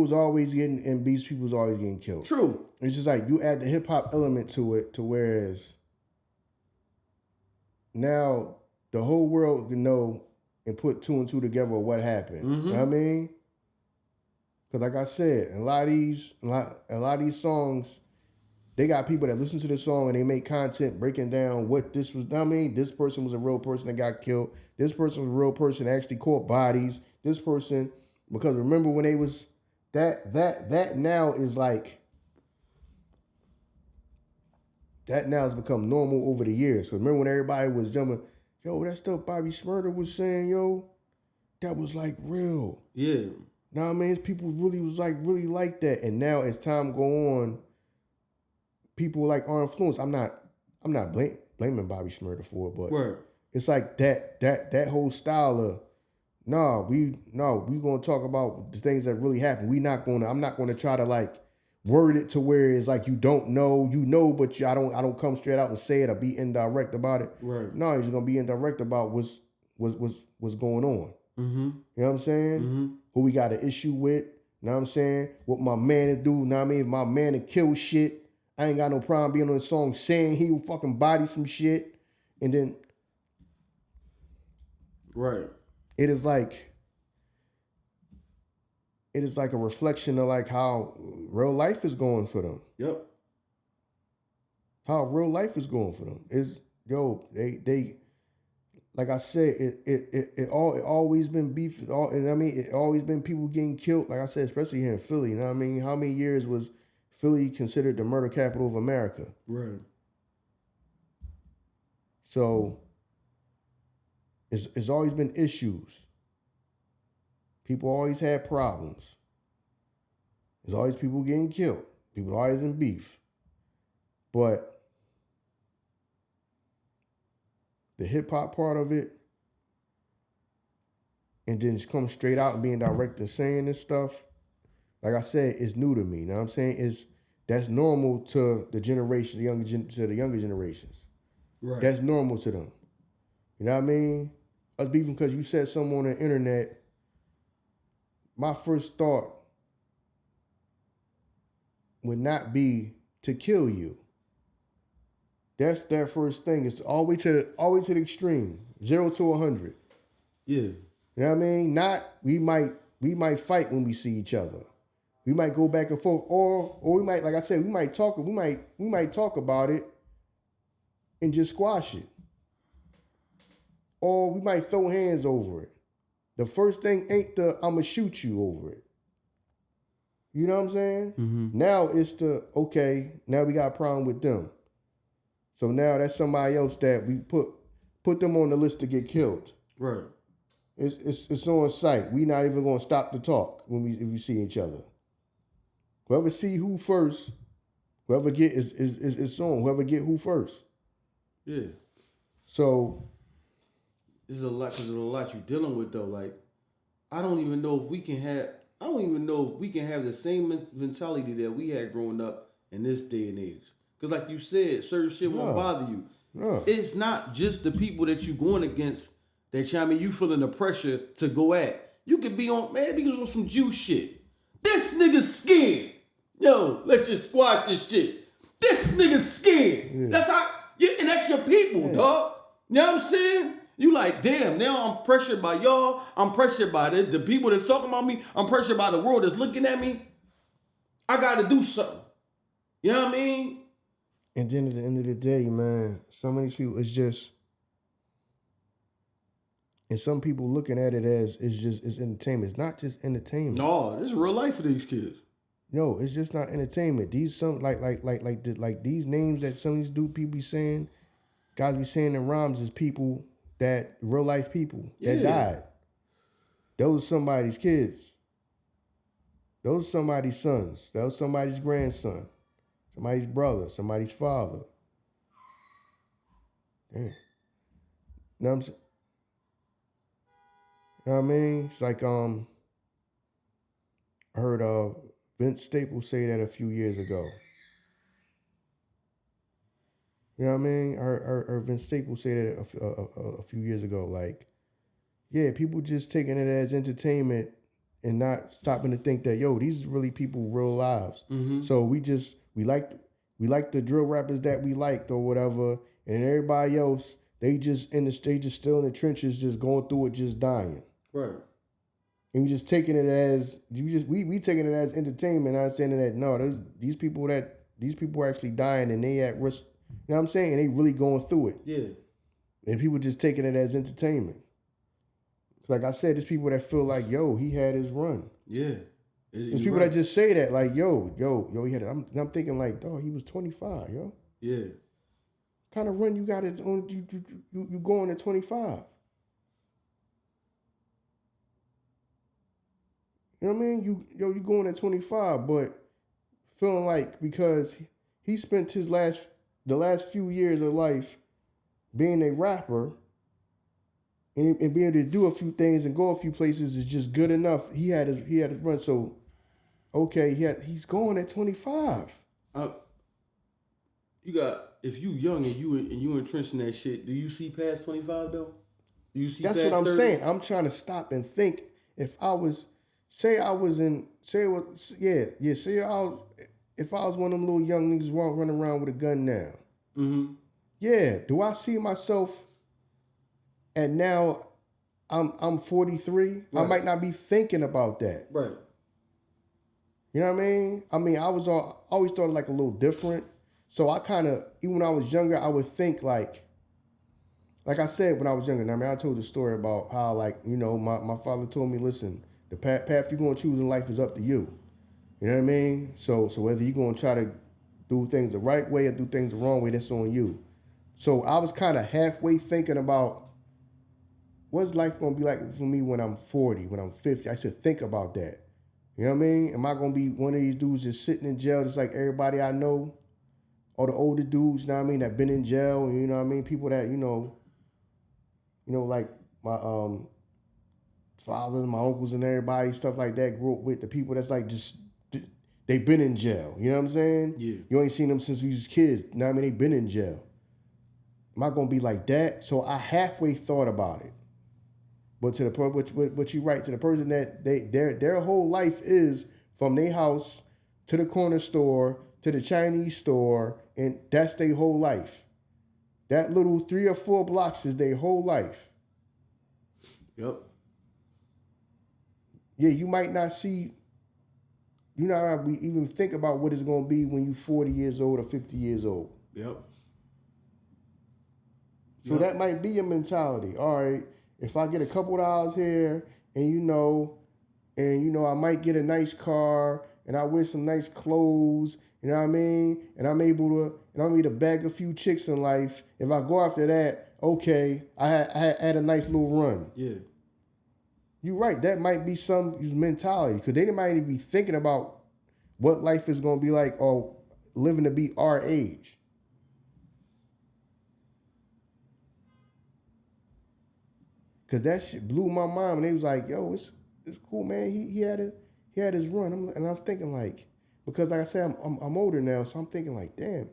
was always getting in beats, people was always getting killed. True. It's just like you add the hip hop element to it, to whereas now the whole world can know and put two and two together of what happened. Mm-hmm. You know what I mean? Because like I said, a lot of these songs, they got people that listen to the song and they make content breaking down what this was. I mean, this person was a real person that got killed. This person was a real person that actually caught bodies. This person, because remember when they was that now is like, that now has become normal over the years. So remember when everybody was jumping, yo, that stuff Bobby Shmurda was saying, yo, that was like real. Yeah. Know what I mean? People really was like that. And now as time go on, people like are influenced. I'm not blaming Bobby Shmurda for it, but Word. it's like that whole style of we gonna talk about the things that really happened. I'm not gonna try to like word it to where it's like you don't know, but I don't come straight out and say it or be indirect about it. Right. No, you're just gonna be indirect about what's going on. Mm-hmm. You know what I'm saying? Mm-hmm. Who we got an issue with, you know what I'm saying? What my man to do, you know what I mean? If my man to kill shit, I ain't got no problem being on the song saying he will fucking body some shit. And then right. it is like a reflection of like how real life is going for them. Yep. How real life is going for them. Is they like I said, it always been beef. It always been people getting killed. Like I said, especially here in Philly. You know what I mean? How many years was Philly considered the murder capital of America? Right. So it's always been issues. People always had problems. There's always people getting killed. People always in beef. But the hip hop part of it, and then just come straight out and being direct and saying this stuff, like I said, it's new to me. You know what I'm saying? That's normal to the generation, to the younger generations. Right. That's normal to them. You know what I mean? Us beefing because you said something on the internet. My first thought would not be to kill you. That's their first thing. It's all the way to the extreme. 0 to 100. Yeah. You know what I mean? Not we might fight when we see each other. We might go back and forth, or we might, like I said, we might talk about it and just squash it. Or we might throw hands over it. The first thing ain't I'ma shoot you over it. You know what I'm saying? Mm-hmm. Now it's now we got a problem with them. So now that's somebody else that we put them on the list to get killed. Right. It's on sight. We not even gonna stop to talk if we see each other. Whoever see who first, whoever get is on. Whoever get who first. Yeah. So There's a lot you're dealing with though. Like, I don't even know if we can have the same mentality that we had growing up in this day and age. Because like you said, certain shit won't bother you. No. It's not just the people that you going against that you feeling the pressure to go at. You could be on some Jew shit. This nigga's scared. Yo, let's just squash this shit. This nigga's scared. Yeah. And that's your people, dog. You know what I'm saying? You like, damn, now I'm pressured by y'all. I'm pressured by the people that's talking about me. I'm pressured by the world that's looking at me. I got to do something. You know what I mean? And then at the end of the day, man, so many people, it's just, and some people looking at it as it's entertainment. It's not just entertainment. No, this is real life for these kids. No, it's just not entertainment. These these names that some of these people be saying, guys be saying in rhymes is people that real life people that died. Those are somebody's kids. Those are somebody's sons. That was somebody's grandson. Somebody's brother. Somebody's father. Damn. You know what I'm saying? You know what I mean? It's like I heard Vince Staples say that a few years ago. You know what I mean? I heard Vince Staples say that a few years ago. Like, yeah, people just taking it as entertainment and not stopping to think that, yo, these are really people's real lives. Mm-hmm. So we like the drill rappers that we liked or whatever, and everybody else, they just still in the trenches, just going through it, just dying. Right. And we just taking it as we taking it as entertainment, not saying that no, these people are actually dying and they at risk. You know what I'm saying? And they really going through it. Yeah. And people just taking it as entertainment. Like I said, there's people that feel like, yo, he had his run. Yeah. There's people that just say that, like, yo, he had it. I'm thinking like, dog, he was 25, yo. Yeah. What kind of run you got it on you going at 25? You know what I mean? You going at 25, but feeling like because he spent the last few years of life being a rapper and being able to do a few things and go a few places is just good enough. He had his run. So okay, he's going at 25. If you young and you entrenched in that shit, do you see past 25 though? Do you see That's past what I'm 30? saying. I'm trying to stop and think. If I was if I was one of them little young niggas running around with a gun now. Mm-hmm. Yeah. Do I see myself and now I'm 43? Right. I might not be thinking about that. Right. You know what I mean? I always thought like a little different. So I kind of, even when I was younger, I would think like I said when I was younger. I mean, I told the story about how my father told me, listen, the path you're going to choose in life is up to you. You know what I mean? So whether you're going to try to do things the right way or do things the wrong way, that's on you. So I was kind of halfway thinking about what's life going to be like for me when I'm 40, when I'm 50. I should think about that. You know what I mean? Am I going to be one of these dudes just sitting in jail just like everybody I know? Or the older dudes, you know what I mean, that been in jail, you know what I mean? People that, like my fathers, my uncles and everybody, stuff like that, grew up with the people that's like just, they been in jail. You know what I'm saying? Yeah. You ain't seen them since we was kids. You know what I mean? They been in jail. Am I going to be like that? So I halfway thought about it. But to what you write, to the person that their whole life is from their house to the corner store to the Chinese store, and that's their whole life. That little 3 or 4 blocks is their whole life. Yep. Yeah, you might not see, how we even think about what it's going to be when you're 40 years old or 50 years old. Yep. So that might be your mentality. All right, if I get a couple $dollars here and, I might get a nice car and I wear some nice clothes, you know what I mean? And I'm able to bag a few chicks in life. If I go after that, okay, I had a nice little run. Yeah. You're right. That might be some mentality because they might even be thinking about what life is going to be like or living to be our age. Cause that shit blew my mind when they was like, "Yo, it's cool, man. He had his run." And I'm thinking like, because like I said, I'm older now, so I'm thinking like, damn,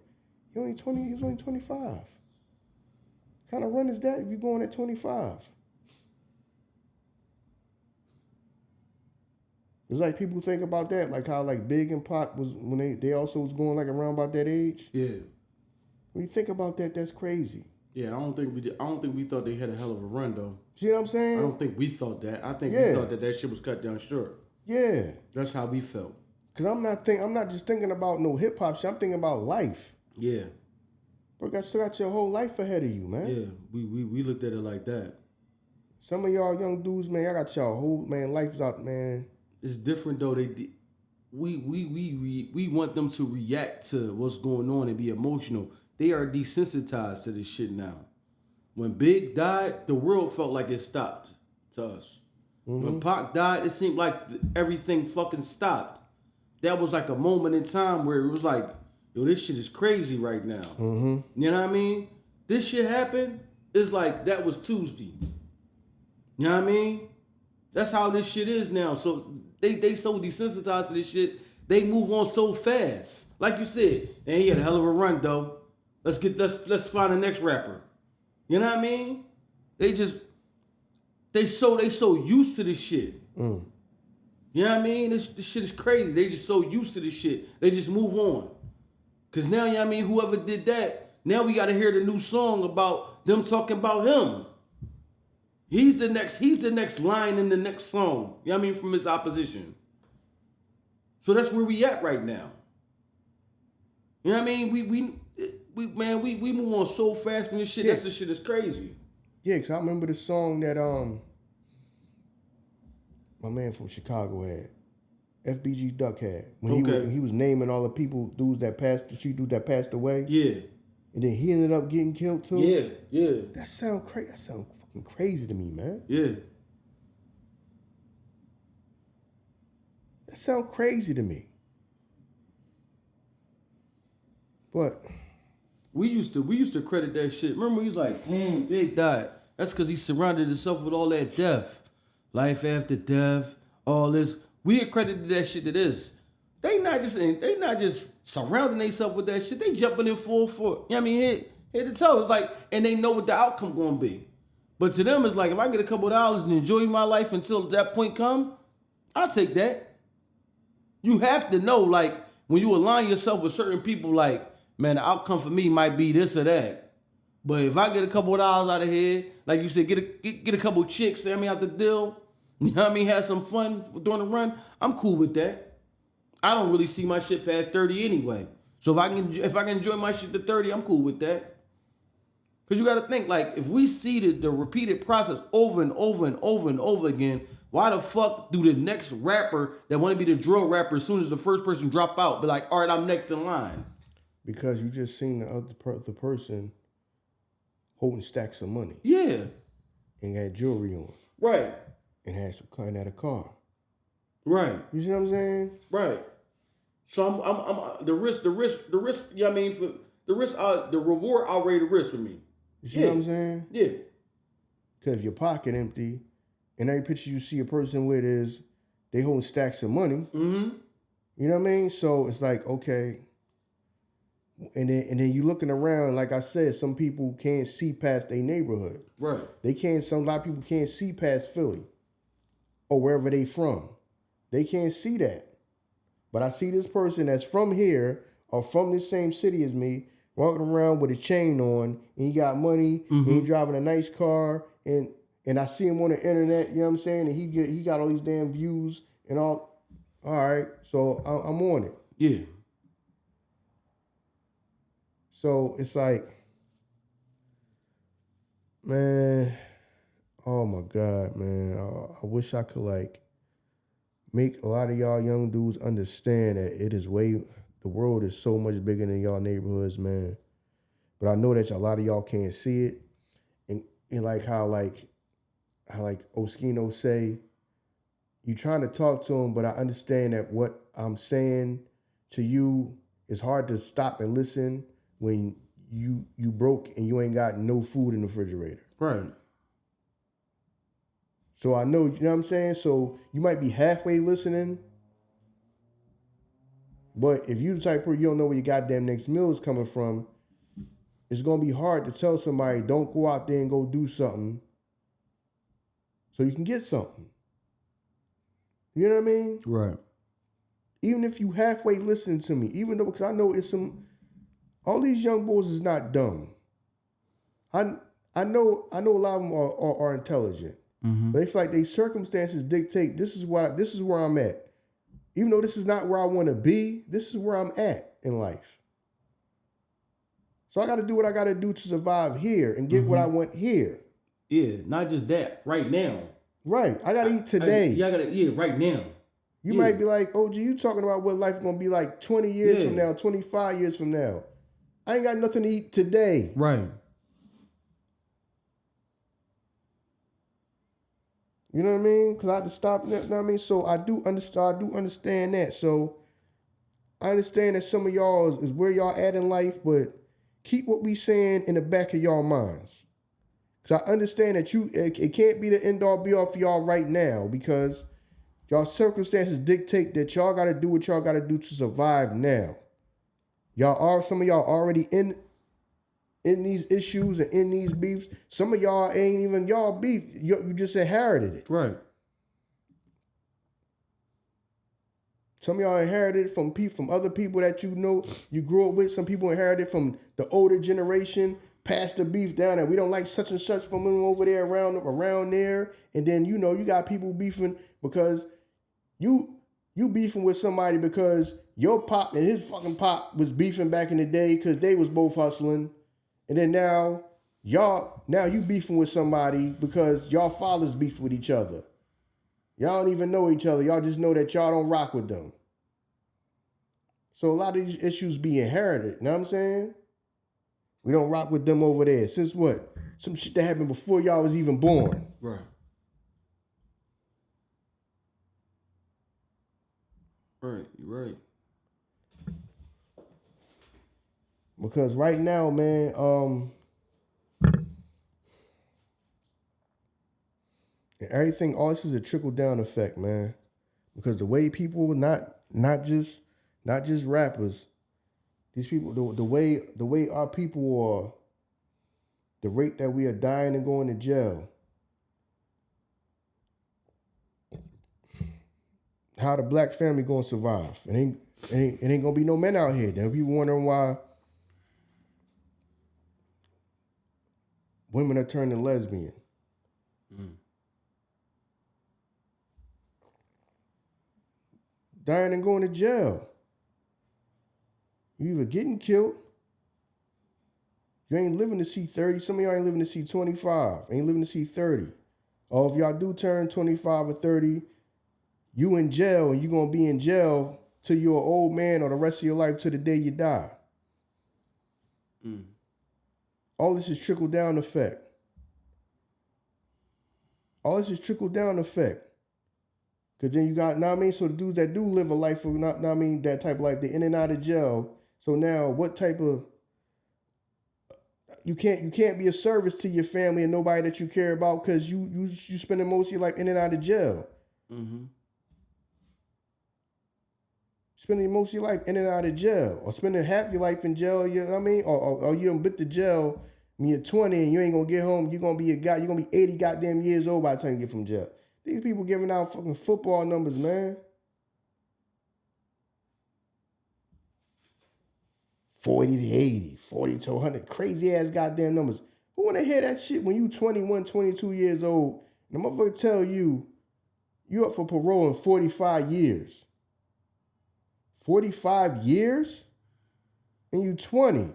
he was only 25. What kind of run is that if you're going at 25? It's like people think about that, like how like Big and Pac was when they also was going like around about that age. Yeah. When you think about that, that's crazy. Yeah, I don't think we thought they had a hell of a run though. See what I'm saying? I don't think we thought that. I think we thought that shit was cut down short. Yeah. That's how we felt. Cause I'm not just thinking about no hip hop shit. I'm thinking about life. Yeah. Bro, you still got your whole life ahead of you, man. Yeah, we looked at it like that. Some of y'all young dudes, man, y'all got y'all whole life's out, man. It's different though. We want them to react to what's going on and be emotional. They are desensitized to this shit now. When Big died, the world felt like it stopped to us. When Pac died, it seemed like everything fucking stopped. That was like a moment in time where it was like, yo, this shit is crazy right now. You know what I mean? This shit happened, it's like that was Tuesday. You know what I mean? That's how this shit is now. So they so desensitized to this shit, they move on so fast. Like you said, and he had a hell of a run though. Let's find the next rapper. You know what I mean? They so used to this shit. You know what I mean? This shit is crazy. They just so used to this shit. They just move on. Cause now, you know what I mean, whoever did that, now we gotta hear the new song about them talking about him. He's the next line in the next song. You know what I mean? From his opposition. So that's where we at right now. You know what I mean? We move on so fast from this shit. This shit is crazy. Yeah, cause I remember the song that my man from Chicago had, FBG Duck had, when he was naming all the dudes that passed away. Yeah. And then he ended up getting killed too. Yeah. That sound crazy. That sound fucking crazy to me, man. Yeah. That sound crazy to me. But we used to credit that shit. Remember, he was like, damn, Big died. That's because he surrounded himself with all that death. Life after death, all this. We accredited that shit to this. They not just surrounding themselves with that shit. They jumping in full for, you know what I mean, hit the toe. It's like, and they know what the outcome gonna be. But to them, it's like, if I get a couple of dollars and enjoy my life until that point come, I'll take that. You have to know, like, when you align yourself with certain people, like, man, the outcome for me might be this or that. But if I get a couple of dollars out of here, like you said, get a couple of chicks, I mean, out the deal, you know what I mean, have some fun during the run, I'm cool with that. I don't really see my shit past 30 anyway. So if I can enjoy my shit to 30, I'm cool with that. Because you got to think, like, if we see the repeated process over and over and over and over again, why the fuck do the next rapper that want to be the drill rapper, as soon as the first person drop out, be like, all right, I'm next in line? Because you just seen the person holding stacks of money. Yeah. And had jewelry on. Right. And had a car. Right. You see what I'm saying? Right. So I'm the risk, you know what I mean, for the risk, the reward outweigh the risk for me. You see what I'm saying? Yeah. Because if your pocket empty, and every picture you see a person with is they holding stacks of money. You know what I mean? So it's like, okay. And then you looking around, like I said, some people can't see past their neighborhood. Right. A lot of people can't see past Philly or wherever they from. They can't see that. But I see this person that's from here or from the same city as me walking around with a chain on, and he got money, and he driving a nice car, and I see him on the internet, you know what I'm saying? And he got all these damn views and all. All right, so I'm on it. Yeah. So it's like, man, oh my God, man. I wish I could like make a lot of y'all young dudes understand that the world is so much bigger than y'all neighborhoods, man. But I know that a lot of y'all can't see it. And like how Oskino say, you trying to talk to him, but I understand that what I'm saying to you is hard to stop and listen when you broke and you ain't got no food in the refrigerator. Right. So I know, you know what I'm saying? So you might be halfway listening, but if you the type of person you don't know where your goddamn next meal is coming from, it's going to be hard to tell somebody, don't go out there and go do something so you can get something. You know what I mean? Right. Even if you halfway listen to me, even though, because I know all these young boys is not dumb. I know a lot of them are intelligent. But they feel like their circumstances dictate this is where I'm at. Even though this is not where I want to be, this is where I'm at in life. So I got to do what I got to do to survive here and get what I want here. Yeah, not just that. Right now. Right. I got to eat today. Right now. You might be like, OG, you talking about what life is going to be like 20 years from now, 25 years from now. I ain't got nothing to eat today. Right. You know what I mean? Because I had to stop. You know what I mean? So I do understand that. So I understand that some of y'all is where y'all at in life, but keep what we saying in the back of y'all minds. Because I understand that it can't be the end all be all for y'all right now, because y'all circumstances dictate that y'all got to do what y'all got to do to survive now. Some of y'all already in these issues and in these beefs. Some of y'all ain't even y'all beef. You just inherited it. Right. Some of y'all inherited from other people that you know you grew up with. Some people inherited from the older generation, passed the beef down, and we don't like such and such from them over there around there. And then you got people beefing because you beefing with somebody because your pop and his fucking pop was beefing back in the day because they was both hustling. And then now you beefing with somebody because y'all fathers beef with each other. Y'all don't even know each other. Y'all just know that y'all don't rock with them. So a lot of these issues be inherited. You know what I'm saying? We don't rock with them over there. Since what? Some shit that happened before y'all was even born. Right. Right. You're right. Because right now, man, everything, all this is a trickle down effect, man. Because the way people, not just rappers, these people, the way our people are, the rate that we are dying and going to jail, how the black family gonna survive? It ain't gonna be no men out here. Then people wondering why women are turning lesbian. Dying and going to jail. You either getting killed, you ain't living to see 30. Some of y'all ain't living to see 25, ain't living to see 30. Or if y'all do turn 25 or 30, you in jail, and you gonna be in jail till you're an old man or the rest of your life till the day you die. All this is trickle down effect. All this is trickle down effect. Because then you got, know what I mean? So the dudes that do live a life of, know what I mean, that type of life, they're in and out of jail. So now what type of, you can't be a service to your family and nobody that you care about because you spending most of your life in and out of jail. Spending most of your life in and out of jail, or spending half your life in jail, you know what I mean? Or you done bit the jail when you're 20 and you ain't gonna get home, you're gonna be 80 goddamn years old by the time you get from jail. These people giving out fucking football numbers, man. 40 to 80, 40 to 100, crazy ass goddamn numbers. Who wanna hear that shit when you 21, 22 years old, and the motherfucker tell you up for parole in 45 years. 45 years? And you 20.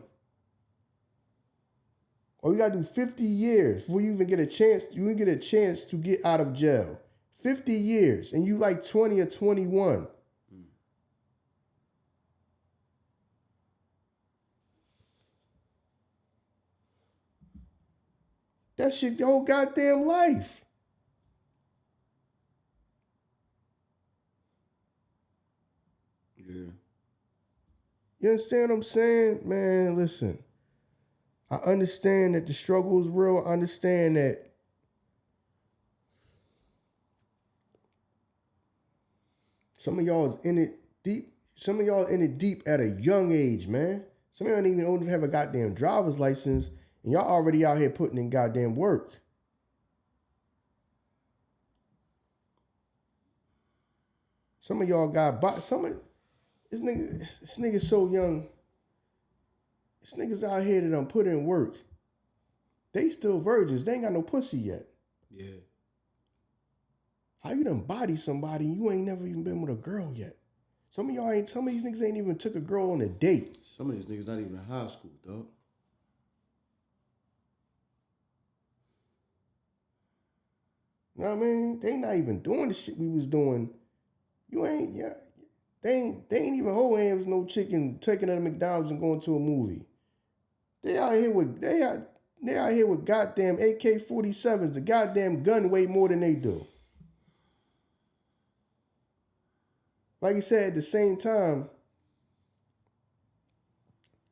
Or you gotta do 50 years before you even get a chance. You even get a chance to get out of jail. 50 years, and you like 20 or 21. That shit your whole goddamn life. Yeah. You understand what I'm saying? Man, listen. I understand that the struggle is real. I understand that some of y'all is in it deep. Some of y'all in it deep at a young age, man. Some of y'all don't even have a goddamn driver's license, and y'all already out here putting in goddamn work. Some of y'all got this nigga's so young. This nigga's out here that done put in work. They still virgins. They ain't got no pussy yet. Yeah. How you done body somebody and you ain't never even been with a girl yet? Some of these niggas ain't even took a girl on a date. Some of these niggas not even in high school, dog. You know what I mean? They not even doing the shit we was doing. They ain't even holding hands with no chick and taking her to McDonald's and going to a movie. They out here with goddamn AK-47s. The goddamn gun weigh more than they do. like you said, at the same time,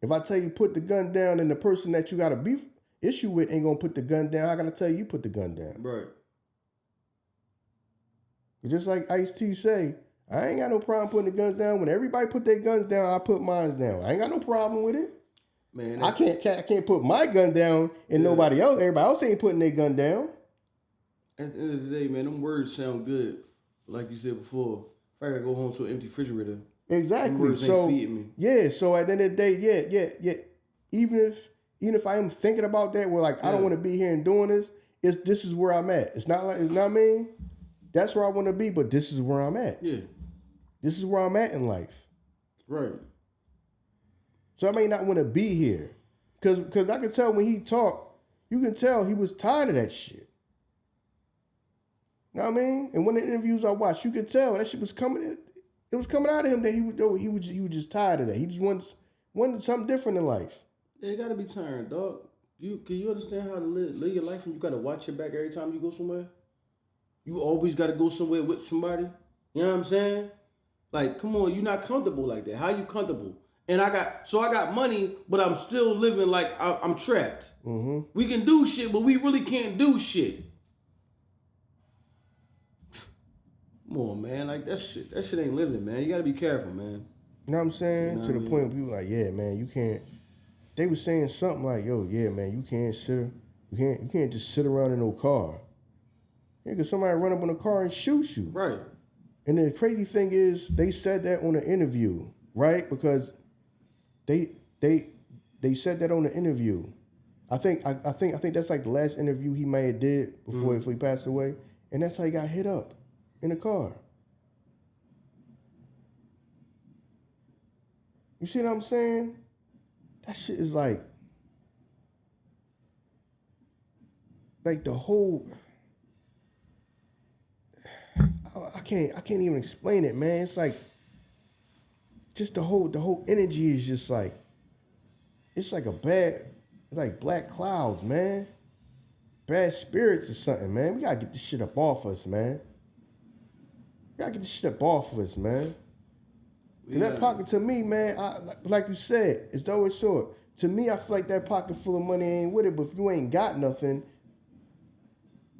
if I tell you put the gun down and the person that you got a beef issue with ain't gonna put the gun down, I gotta tell you put the gun down. Right. Just like Ice-T say, I ain't got no problem putting the guns down. When everybody put their guns down, I put mine down. I ain't got no problem with it. Man, I can't put my gun down and nobody else. Everybody else ain't putting their gun down. At the end of the day, man, them words sound good. Like you said before, if I gotta go home to an empty refrigerator. Exactly. Them words ain't feeding me. Yeah. So at the end of the day, yeah. Even if I am thinking about that, where like I don't want to be here and doing this, this is where I'm at. It's not me. That's where I want to be, but this is where I'm at. Yeah. This is where I'm at in life. Right. So I may not want to be here. Because I can tell when he talked, you can tell he was tired of that shit. You know what I mean? And one of the interviews I watched, you could tell that shit was coming. It was coming out of him that he was just tired of that. He just wanted something different in life. Yeah, it gotta be tiring, dog. Can you understand how to live your life and you gotta watch your back every time you go somewhere? You always gotta go somewhere with somebody. You know what I'm saying? Like, come on, you're not comfortable like that. How you comfortable? And I got money, but I'm still living like I'm trapped. Mm-hmm. We can do shit, but we really can't do shit. Come on, man. Like that shit ain't living, man. You gotta be careful, man. You know what I'm saying? You know to the point where people like, yeah, man, you can't. They were saying something like, yo, yeah, man, you can't just sit around in no car. Yeah, because somebody run up in a car and shoot you. Right. And the crazy thing is, they said that on an interview, right? Because they said that on the interview. I think that's like the last interview he may have did before he passed away, and that's how he got hit up in the car. You see what I'm saying? That shit is like the whole. I can't even explain it, man. It's like just the whole energy is just like it's like black clouds, man. Bad spirits or something, man. We gotta get this shit up off us, man. That pocket to me, man, like you said, it's always short. To me, I feel like that pocket full of money ain't with it, but if you ain't got nothing,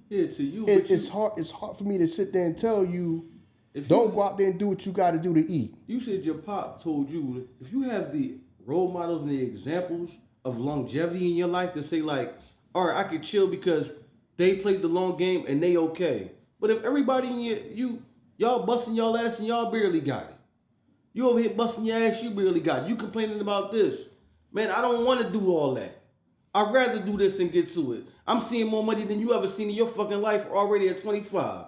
yeah, to you, it's hard for me to sit there and tell you, don't go out there and do what you got to do to eat. You said your pop told you, if you have the role models and the examples of longevity in your life to say like, all right, I could chill because they played the long game and they okay. But if everybody in y'all busting y'all ass and y'all barely got it. You over here busting your ass, you barely got it. You complaining about this. Man, I don't want to do all that. I'd rather do this and get to it. I'm seeing more money than you ever seen in your fucking life already at 25.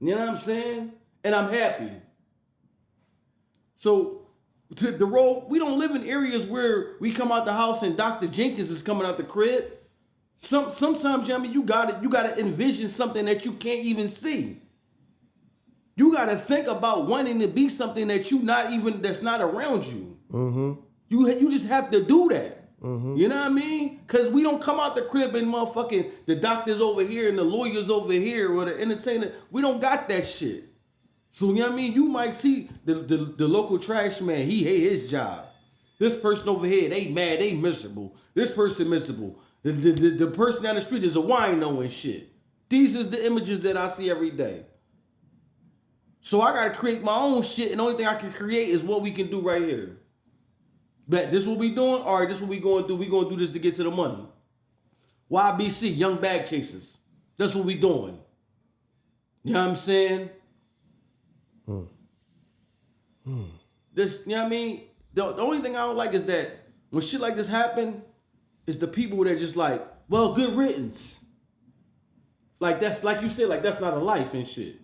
You know what I'm saying? And I'm happy. So, we don't live in areas where we come out the house and Dr. Jenkins is coming out the crib. Sometimes, you gotta envision something that you can't even see. You gotta think about wanting to be something that that's not around you. Mm-hmm. You just have to do that. Mm-hmm. You know what I mean? Because we don't come out the crib and motherfucking the doctor's over here and the lawyer's over here or the entertainer. We don't got that shit. So, you know what I mean? You might see the local trash man, he hate his job. This person over here, they mad, they miserable. This person miserable. The person down the street is a wino and shit. These is the images that I see every day. So I gotta create my own shit, and the only thing I can create is what we can do right here. But this what we doing? All right, this what we going to do. We going to do this to get to the money. YBC, Young Bag Chasers. That's what we doing. You know what I'm saying? This, you know what I mean? The only thing I don't like is that when shit like this happen, is the people that just like, well, good riddance. Like that's like you said, like that's not a life and shit.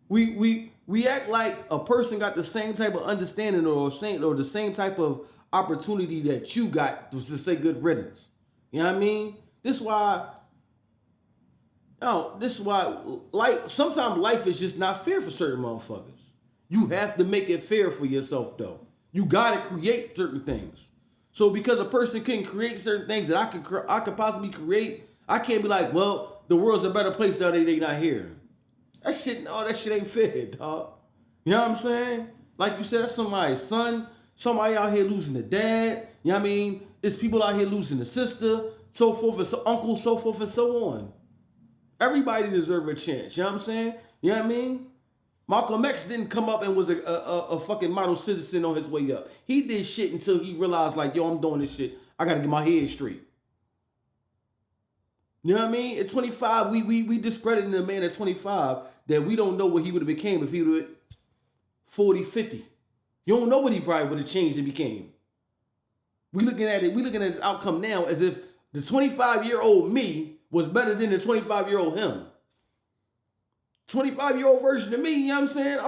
We act like a person got the same type of understanding or the same type of opportunity that you got to say good riddance. You know what I mean? This is why sometimes life is just not fair for certain motherfuckers. You have to make it fair for yourself though. You gotta create certain things. So because a person can create certain things that I could possibly create, I can't be like, well, the world's a better place now that they not here. That shit ain't fair, dog. You know what I'm saying? Like you said, that's somebody's son. Somebody out here losing a dad. You know what I mean? It's people out here losing a sister, so forth and so uncle, so forth and so on. Everybody deserves a chance. You know what I'm saying? You know what I mean? Malcolm X didn't come up and was a fucking model citizen on his way up. He did shit until he realized, like, yo, I'm doing this shit. I gotta get my head straight. You know what I mean? At 25, we discrediting a man at 25 that we don't know what he would have became if he would have 40, 50. You don't know what he probably would have changed and became. We looking at his outcome now as if the 25-year-old me was better than the 25-year-old him. 25-year-old version of me, you know what I'm saying?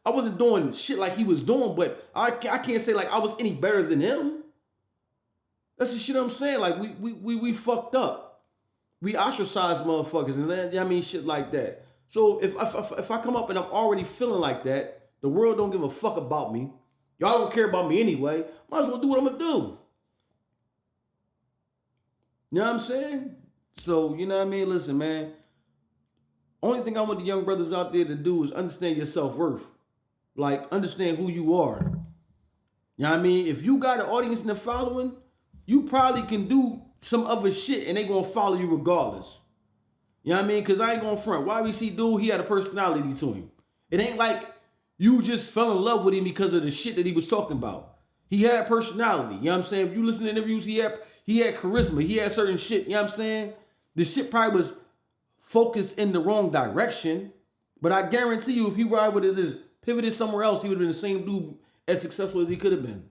I wasn't doing shit like he was doing, but I can't say like I was any better than him. That's the shit I'm saying. Like we fucked up. We ostracized motherfuckers and then, I mean shit like that. So if I come up and I'm already feeling like that, the world don't give a fuck about me. Y'all don't care about me anyway. Might as well do what I'm gonna do. You know what I'm saying? So, you know what I mean? Listen, man. Only thing I want the young brothers out there to do is understand your self-worth. Like, understand who you are. You know what I mean? If you got an audience and a following, you probably can do some other shit and they gonna follow you regardless. You know what I mean? Because I ain't gonna front. YBC dude, he had a personality to him. It ain't like you just fell in love with him because of the shit that he was talking about. He had personality. You know what I'm saying? If you listen to interviews, he had charisma. He had certain shit. You know what I'm saying? The shit probably was focused in the wrong direction. But I guarantee you, if he would have just pivoted somewhere else, he would have been the same dude as successful as he could have been.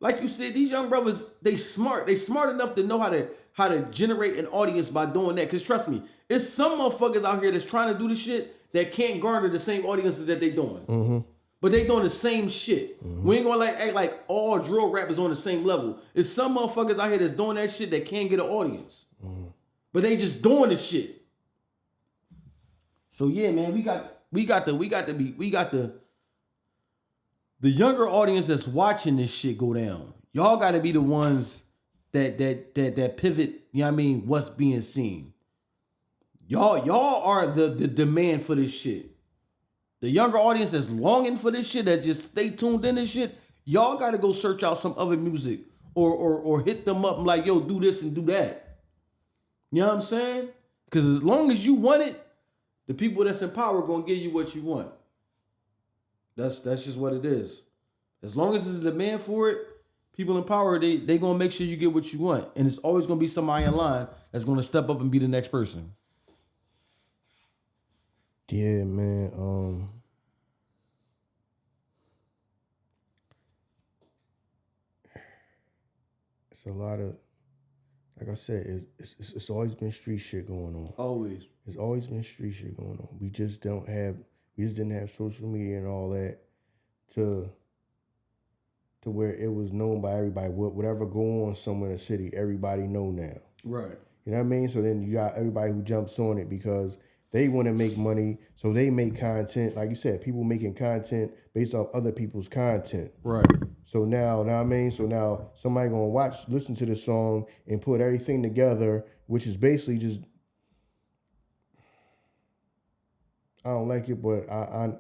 Like you said, these young brothers, they smart. They smart enough to know how to generate an audience by doing that. Because trust me, it's some motherfuckers out here that's trying to do the shit that can't garner the same audiences that they doing. Mm-hmm. But they doing the same shit. Mm-hmm. We ain't gonna act like all drill rappers on the same level. It's some motherfuckers out here that's doing that shit that can't get an audience. Mm-hmm. But they just doing the shit. So yeah, man, we got the younger audience that's watching this shit go down. Y'all gotta be the ones that pivot, you know what I mean, what's being seen. Y'all are the demand for this shit. The younger audience that's longing for this shit, that just stay tuned in this shit, y'all gotta go search out some other music or hit them up and like, yo, do this and do that. You know what I'm saying? Because as long as you want it, the people that's in power are gonna give you what you want. That's just what it is. As long as there's a demand for it, people in power, they gonna make sure you get what you want. And it's always gonna be somebody in line that's gonna step up and be the next person. Yeah, man. It's a lot of, like I said, it's always been street shit going on. Always. It's always been street shit going on. We just didn't have social media and all that to where it was known by everybody. Whatever go on somewhere in the city, everybody know now. Right. You know what I mean? So then you got everybody who jumps on it because they want to make money, so they make content. Like you said, people making content based off other people's content. Right. So now I mean? So now somebody gonna listen to the song and put everything together, which is basically just, I don't like it, but I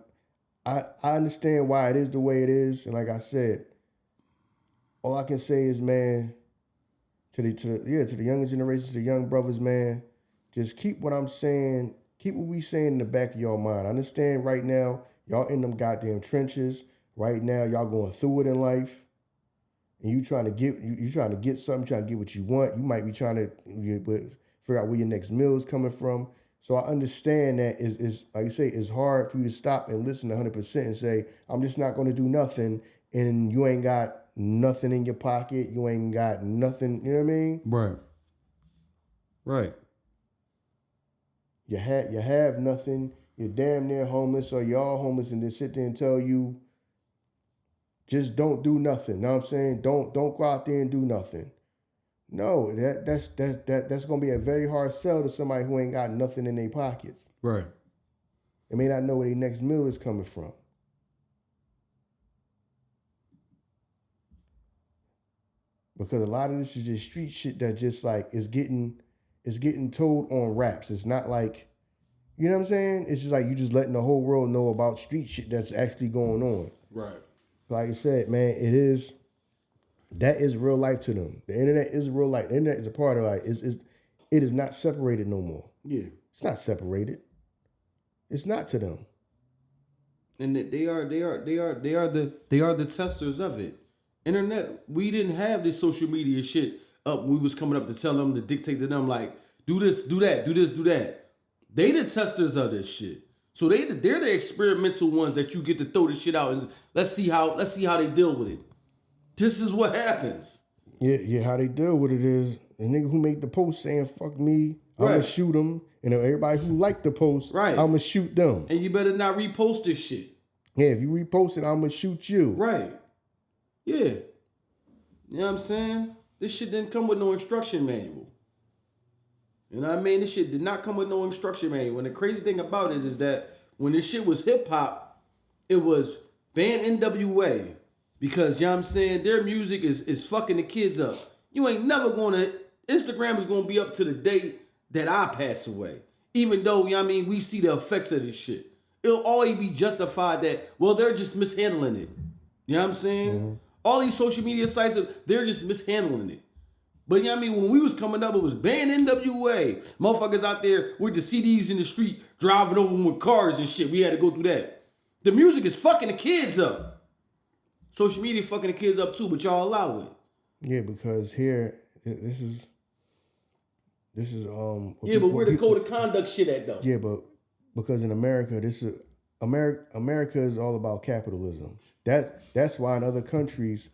understand why it is the way it is. And like I said, all I can say is, man, to the younger generations, to the young brothers, man, just keep what I'm saying. Keep what we saying in the back of your mind. I understand right now, y'all in them goddamn trenches. Right now, y'all going through it in life. And you trying to get something, trying to get what you want. You might be trying to figure out where your next meal is coming from. So I understand that is like you say, it's hard for you to stop and listen 100% and say, I'm just not going to do nothing. And you ain't got nothing in your pocket. You ain't got nothing. You know what I mean? Right. Right. You have nothing. You're damn near homeless, or you're all homeless, and then sit there and tell you, just don't do nothing. Know what I'm saying? Don't go out there and do nothing. No, that's gonna be a very hard sell to somebody who ain't got nothing in their pockets. Right. They may not know where their next meal is coming from. Because a lot of this is just street shit that just like is getting told on raps. It's not like, You know what I'm saying? It's just like you just letting the whole world know about street shit that's actually going on. Right. Like I said, man, that is real life to them. The internet is real life. The internet is a part of life. It is not separated no more. Yeah. It's not separated. It's not to them. And they are the testers of it. Internet, we didn't have this social media shit up. We was coming up to tell them, to dictate to them, like, do this, do that, do this, do that. They the testers of this shit. So they're the experimental ones that you get to throw this shit out and let's see how they deal with it. This is what happens. Yeah, how they deal with it is the nigga who made the post saying fuck me, I'm gonna shoot him, and everybody who liked the post, I'm gonna shoot them. And you better not repost this shit. Yeah, if you repost it, I'm gonna shoot you. Right. Yeah. You know what I'm saying? This shit didn't come with no instruction manual. You know what I mean? This shit did not come with no instruction manual. And the crazy thing about it is that when this shit was hip hop, it was ban NWA. Because, you know what I'm saying, their music is fucking the kids up. You ain't never gonna, Instagram is gonna be up to the date that I pass away. Even though, you know what I mean, we see the effects of this shit. It'll always be justified that, well, they're just mishandling it. You know what I'm saying? Mm-hmm. All these social media sites, they're just mishandling it. But you know what I mean? When we was coming up, it was ban NWA. Motherfuckers out there with the CDs in the street, driving over them with cars and shit. We had to go through that. The music is fucking the kids up. Social media fucking the kids up too, but y'all allow it. Yeah, because here, this is yeah, but where the code of conduct shit at though? Yeah, but because in America, America is all about capitalism. That's why in other countries,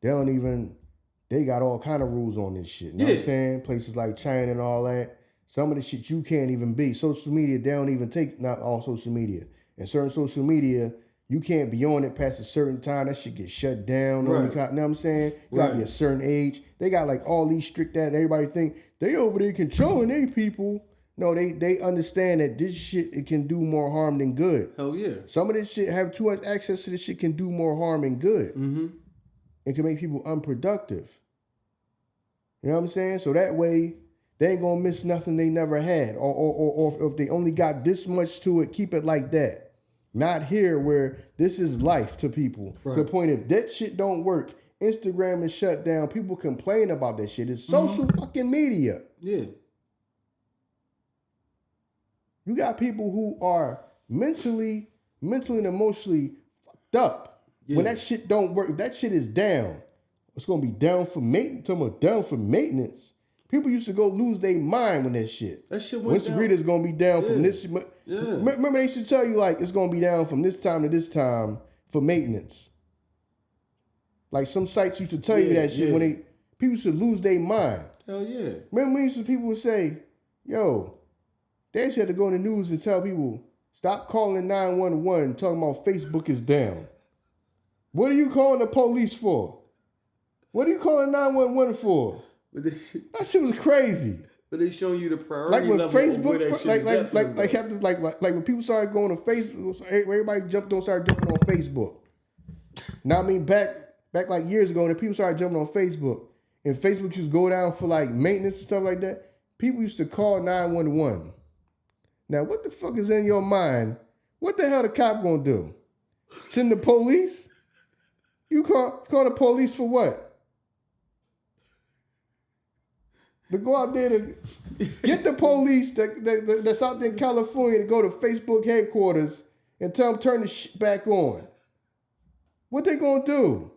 they got all kind of rules on this shit. You know what I'm saying? Places like China and all that. Some of the shit you can't even be. Social media, they don't even take, not all social media. And certain social media, you can't be on it past a certain time. That shit gets shut down. Right. You know what I'm saying? You gotta be a certain age. They got like all these strict that everybody think they over there controlling they people. No, they understand that this shit, it can do more harm than good. Hell yeah. Some of this shit, have too much access to this shit, can do more harm than good. Mm-hmm. It can make people unproductive. You know what I'm saying? So that way, they ain't gonna miss nothing they never had. Or if they only got this much to it, keep it like that. Not here where this is life to people. Right. To the point, if that shit don't work, Instagram is shut down. People complain about that shit. It's social fucking media. Yeah. You got people who are mentally and emotionally fucked up. Yeah. When that shit don't work, if that shit is down, it's gonna be down for maintenance. Talking about down for maintenance. People used to go lose their mind when that shit. That shit went down. Instagram is gonna be down from this. Yeah. Remember they used to tell you like it's gonna be down from this time to this time for maintenance. Like some sites used to tell you that shit when people used to lose their mind. Hell yeah. Remember when people would say, yo, they actually had to go in the news and tell people, stop calling 911 talking about Facebook is down. What are you calling the police for? What are you calling 911 for? That shit was crazy. But they showing you the priority like when level Facebook, like when people started going to Facebook, everybody started jumping on Facebook. Now I mean back like years ago, when people started jumping on Facebook, and Facebook used to go down for like maintenance and stuff like that, people used to call 911. Now what the fuck is in your mind? What the hell the cop gonna do? Send the police? You call the police for what? To go out there to get the police that's out there in California to go to Facebook headquarters and tell them turn the shit back on. What they gonna do?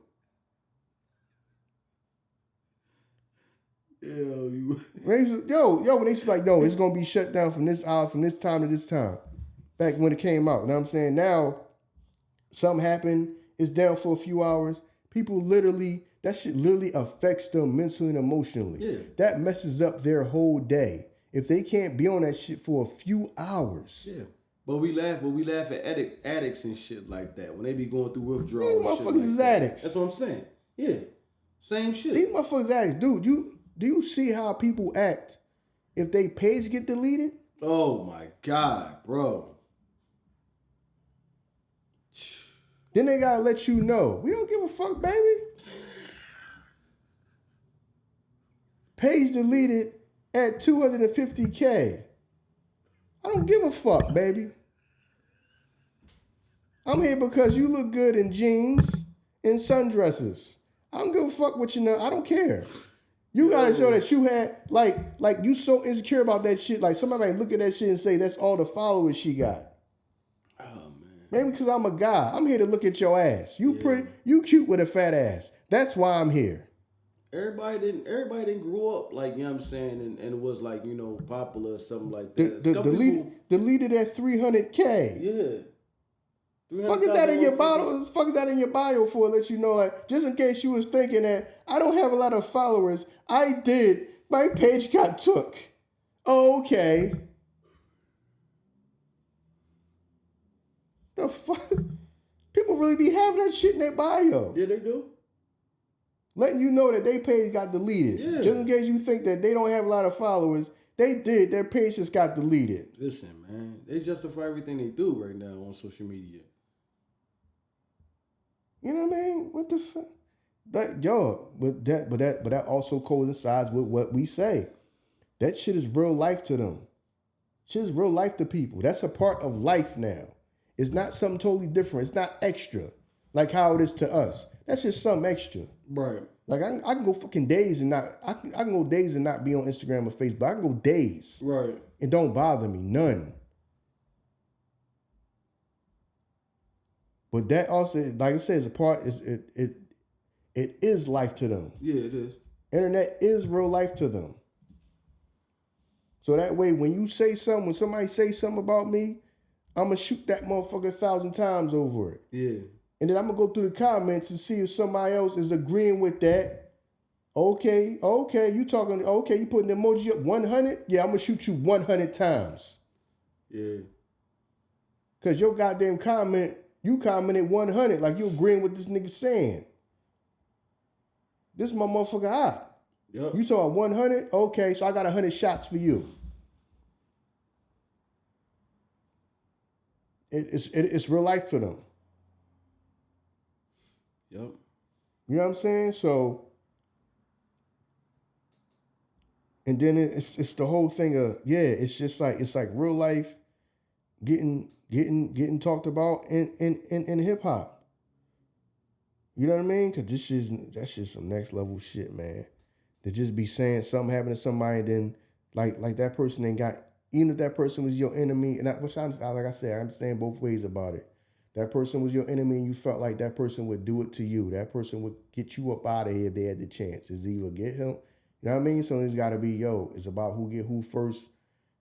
When they used to like, no, it's gonna be shut down from this hour, from this time to this time. Back when it came out. You know what I'm saying? Now, something happened, it's down for a few hours. People that shit literally affects them mentally and emotionally. Yeah. That messes up their whole day. If they can't be on that shit for a few hours. Yeah. But we laugh at addicts and shit like that when they be going through withdrawal. These motherfuckers is addicts. That's what I'm saying. Yeah. Same shit. These motherfuckers addicts. Dude, do you see how people act if they page get deleted? Oh my God, bro. Then they gotta let you know. We don't give a fuck, baby. Page deleted at 250K. I don't give a fuck, baby. I'm here because you look good in jeans and sundresses. I don't give a fuck what you know. I don't care. You gotta show that you had like you so insecure about that shit. Like somebody might look at that shit and say that's all the followers she got. Oh man. Maybe because I'm a guy. I'm here to look at your ass. You pretty. You cute with a fat ass. That's why I'm here. Everybody didn't grow up like, you know what I'm saying, and it was like, you know, popular or something like that. Deleted at 300K. Yeah. Fuck is that in your bio? Fuck is that in your bio for? Let you know, like, just in case you was thinking that I don't have a lot of followers. I did. My page got took. Okay. The fuck? People really be having that shit in their bio. Yeah, they do. Letting you know that their page got deleted. Yeah. Just in case you think that they don't have a lot of followers, they did. Their page just got deleted. Listen, man, they justify everything they do right now on social media. You know what I mean? What the fuck? But that also coincides with what we say. That shit is real life to them. Shit is real life to people. That's a part of life now. It's not something totally different. It's not extra like how it is to us. That's just something extra. Right. Like I can go fucking days and not I can go days and not be on Instagram or Facebook. I can go days. Right. It don't bother me none. But that also, like I said, is a part. It is life to them. Yeah, it is. Internet is real life to them. So that way, when you say something, when somebody say something about me, I'm gonna shoot that motherfucker 1,000 times over it. Yeah. And then I'm gonna go through the comments and see if somebody else is agreeing with that. Okay, you talking? Okay, you putting the emoji up 100? Yeah, I'm gonna shoot you 100 times. Yeah. Cause your goddamn comment. You commented 100 like you agreeing with this nigga saying. This is my motherfucker hot. Yep. You saw 100? Okay, so I got 100 shots for you. It's real life for them. Yep. You know what I'm saying? So, and then it's the whole thing of, it's just like, it's like real life getting talked about in hip hop. You know what I mean? Cause that's just some next level shit, man. To just be saying something happened to somebody, then like that person ain't got, even if that person was your enemy, and like I said, I understand both ways about it. That person was your enemy and you felt like that person would do it to you. That person would get you up out of here if they had the chance. It's either get him, you know what I mean? So it's gotta be, it's about who get who first.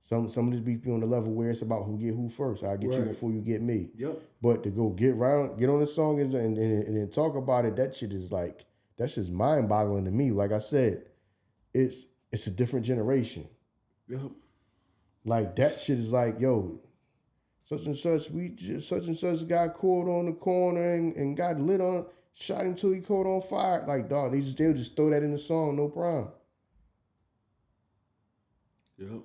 Some of this be on the level where it's about who get who first. I'll get you before you get me. Yep. But to go get on the song and then talk about it, that shit is like, that's just mind boggling to me. Like I said, it's a different generation. Yep. Like that shit is like, such and such got caught on the corner and got lit on, shot him till he caught on fire. Like, dog, they'll just throw that in the song, no problem. Yep.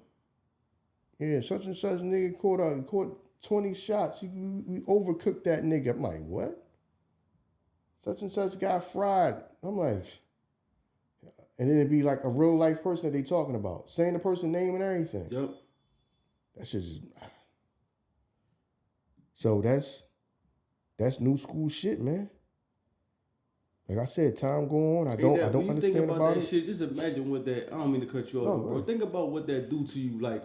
Yeah, such and such nigga caught 20 shots. We overcooked that nigga. I'm like, what? Such and such got fried. I'm like, and then it'd be like a real life person that they talking about, saying the person's name and everything. Yep. That shit just. So that's new school shit, man. Like I said, time go on. I don't understand think about that it. shit, just imagine what that. I don't mean to cut you off, bro. Think about what that do to you. Like,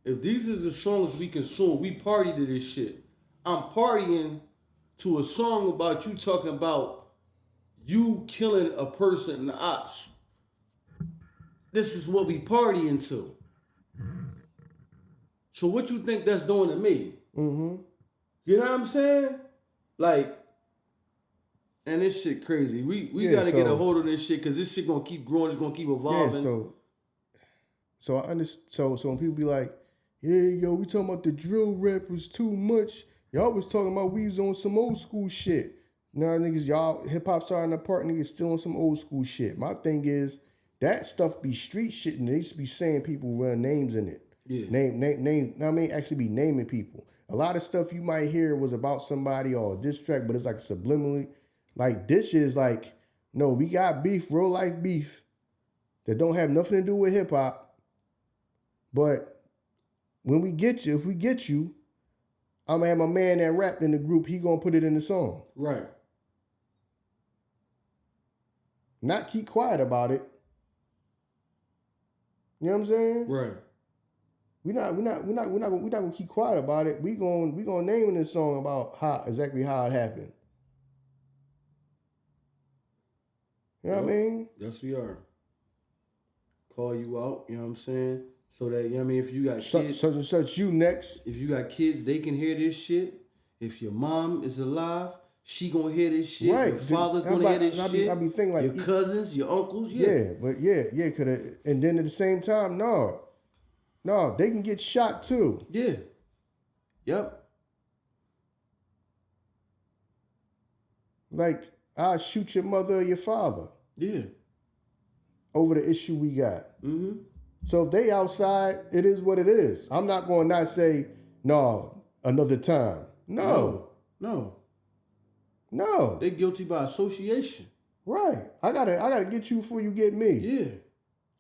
if these is the songs we consume, we party to this shit. I'm partying to a song about you talking about you killing a person in the ops. This is what we partying to. So what you think that's doing to me? Mm-hmm. You know what I'm saying? Like, and this shit crazy. We gotta get a hold of this shit because this shit gonna keep growing. It's gonna keep evolving. Yeah, so I understand. So when people be like, yeah, we talking about the drill rappers too much. Y'all was talking about we was on some old school shit. Now niggas, y'all hip hop starting apart, niggas still on some old school shit. My thing is that stuff be street shit and they used to be saying people real names in it. Yeah. Name. I mean, actually be naming people. A lot of stuff you might hear was about somebody or a diss track, but it's like subliminally. Like this shit is like, no, we got beef, real life beef that don't have nothing to do with hip hop, but when we get you, if we get you, I'm gonna have my man that rapped in the group. He gonna put it in the song. Right. Not keep quiet about it. You know what I'm saying? Right. We're not gonna keep quiet about it. We gonna name in this song about exactly how it happened. You know what I mean? Yes, we are. Call you out, you know what I'm saying? So that, you know what I mean, if you got kids. Such and such, you next. If you got kids, they can hear this shit. If your mom is alive, she gonna hear this shit. Right. Your father's gonna hear this shit. I be thinking like your cousins, your uncles, yeah. Yeah, could have. And then at the same time, no, they can get shot too. Yeah. Yep. Like, I'll shoot your mother or your father. Yeah. Over the issue we got. Mm-hmm. So if they outside, it is what it is. I'm not going to not say, no, another time. No. They guilty by association. Right. I gotta get you before you get me. Yeah.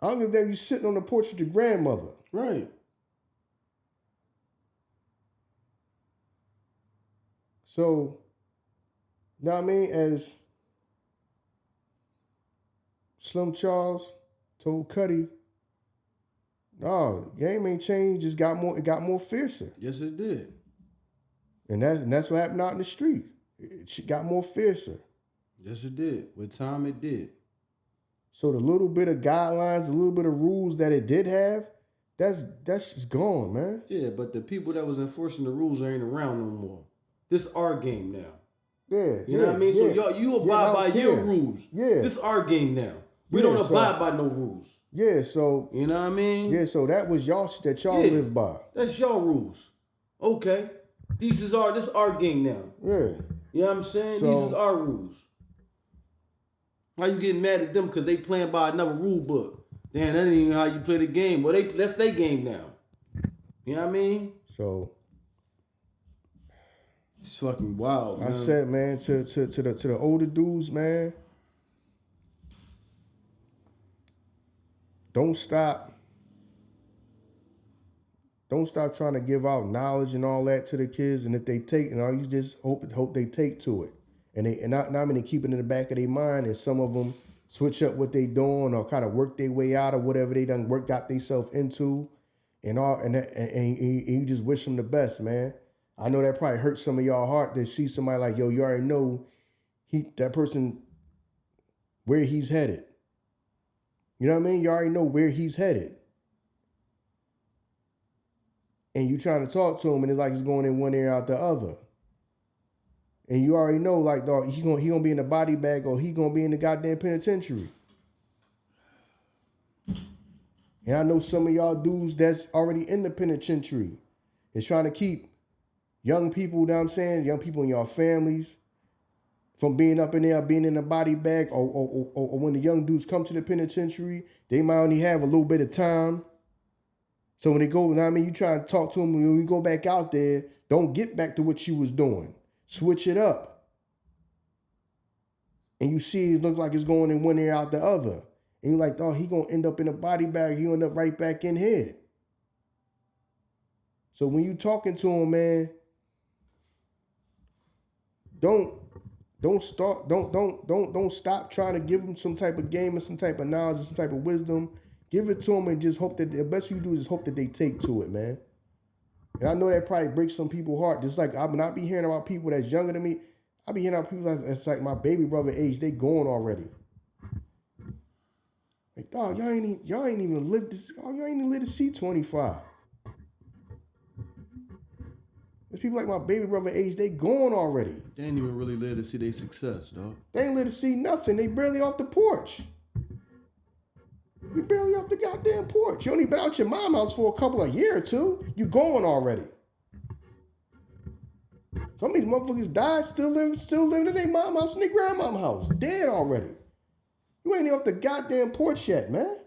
I don't give a damn you sitting on the porch with your grandmother. Right. So, you know what I mean? As Slim Charles told Cuddy, no, the game ain't changed, it got more fiercer. Yes, it did. And that's what happened out in the street. It got more fiercer. Yes, it did. With time, it did. So the little bit of guidelines, a little bit of rules that it did have, that's just gone, man. Yeah, but the people that was enforcing the rules ain't around no more. This our game now. Yeah. You know what I mean? So you abide by your rules. Yeah. This our game now. We don't abide by no rules. Yeah, so you know what I mean? Yeah, so that was y'all that y'all live by. That's y'all rules. Okay. This our game now. Yeah. You know what I'm saying? These is our rules. How you getting mad at them because they playing by another rule book? Damn, that ain't even how you play the game. Well, that's their game now. You know what I mean? So it's fucking wild, man. I said, man, to the older dudes, man, don't stop trying to give out knowledge and all that to the kids. And if they take, you just hope they take to it. And they keep it in the back of their mind. And some of them switch up what they doing or kind of work their way out of whatever they done got themselves into, and you just wish them the best, man. I know that probably hurts some of y'all heart to see somebody like, yo, you already know that person where he's headed. You know what I mean? You already know where he's headed. And you trying to talk to him, and it's like he's going in one ear out the other. And you already know, like, dog, he gonna be in the body bag or he gonna be in the goddamn penitentiary. And I know some of y'all dudes that's already in the penitentiary is trying to keep young people, you know what I'm saying, young people in y'all families from being up in there, being in the body bag, or when the young dudes come to the penitentiary, they might only have a little bit of time. So when they go, you know what I mean, you try to talk to them, when you go back out there, don't get back to what you was doing. Switch it up. And you see it look like it's going in one ear out the other. And you're like, oh, he gonna end up in a body bag, he end up right back in here. So when you talking to him, man, don't stop trying to give him some type of game and some type of knowledge and some type of wisdom. Give it to them and just hope that the best you do is hope that they take to it, man. And I know that probably breaks some people's heart. Just like I be hearing about people that's younger than me. I be hearing about people that's like my baby brother age. They gone already. Like, dog, y'all ain't even lived this. Oh, y'all ain't even lived to see 25. There's people like my baby brother age. They gone already. They ain't even really live to see their success, dog. They ain't live to see nothing. They barely off the porch. You barely off the goddamn porch. You only been out your mom's house for a couple of years or two. You going already. Some of these motherfuckers died, still living in their mom's house and their grandma's house. Dead already. You ain't off the goddamn porch yet, man.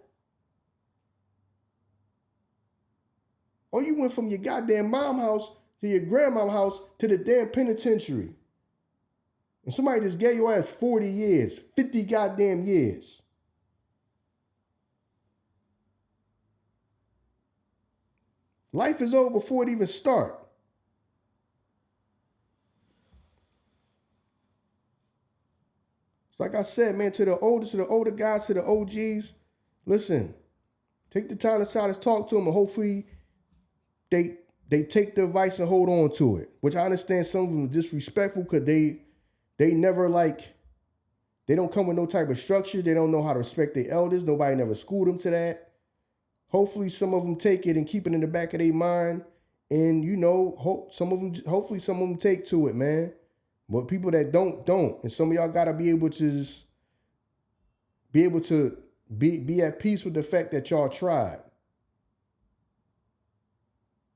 Or you went from your goddamn mom's house to your grandma's house to the damn penitentiary. And somebody just gave your ass 40 years, 50 goddamn years. Life is over before it even start. Like I said, man, to the older guys, to the OGs, listen, take the time to try to talk to them, and hopefully they take the advice and hold on to it. Which I understand some of them are disrespectful because they never they don't come with no type of structure. They don't know how to respect their elders. Nobody never schooled them to that. Hopefully some of them take it and keep it in the back of their mind. And hopefully some of them take to it, man. But people that don't. And some of y'all gotta be able to be at peace with the fact that y'all tried.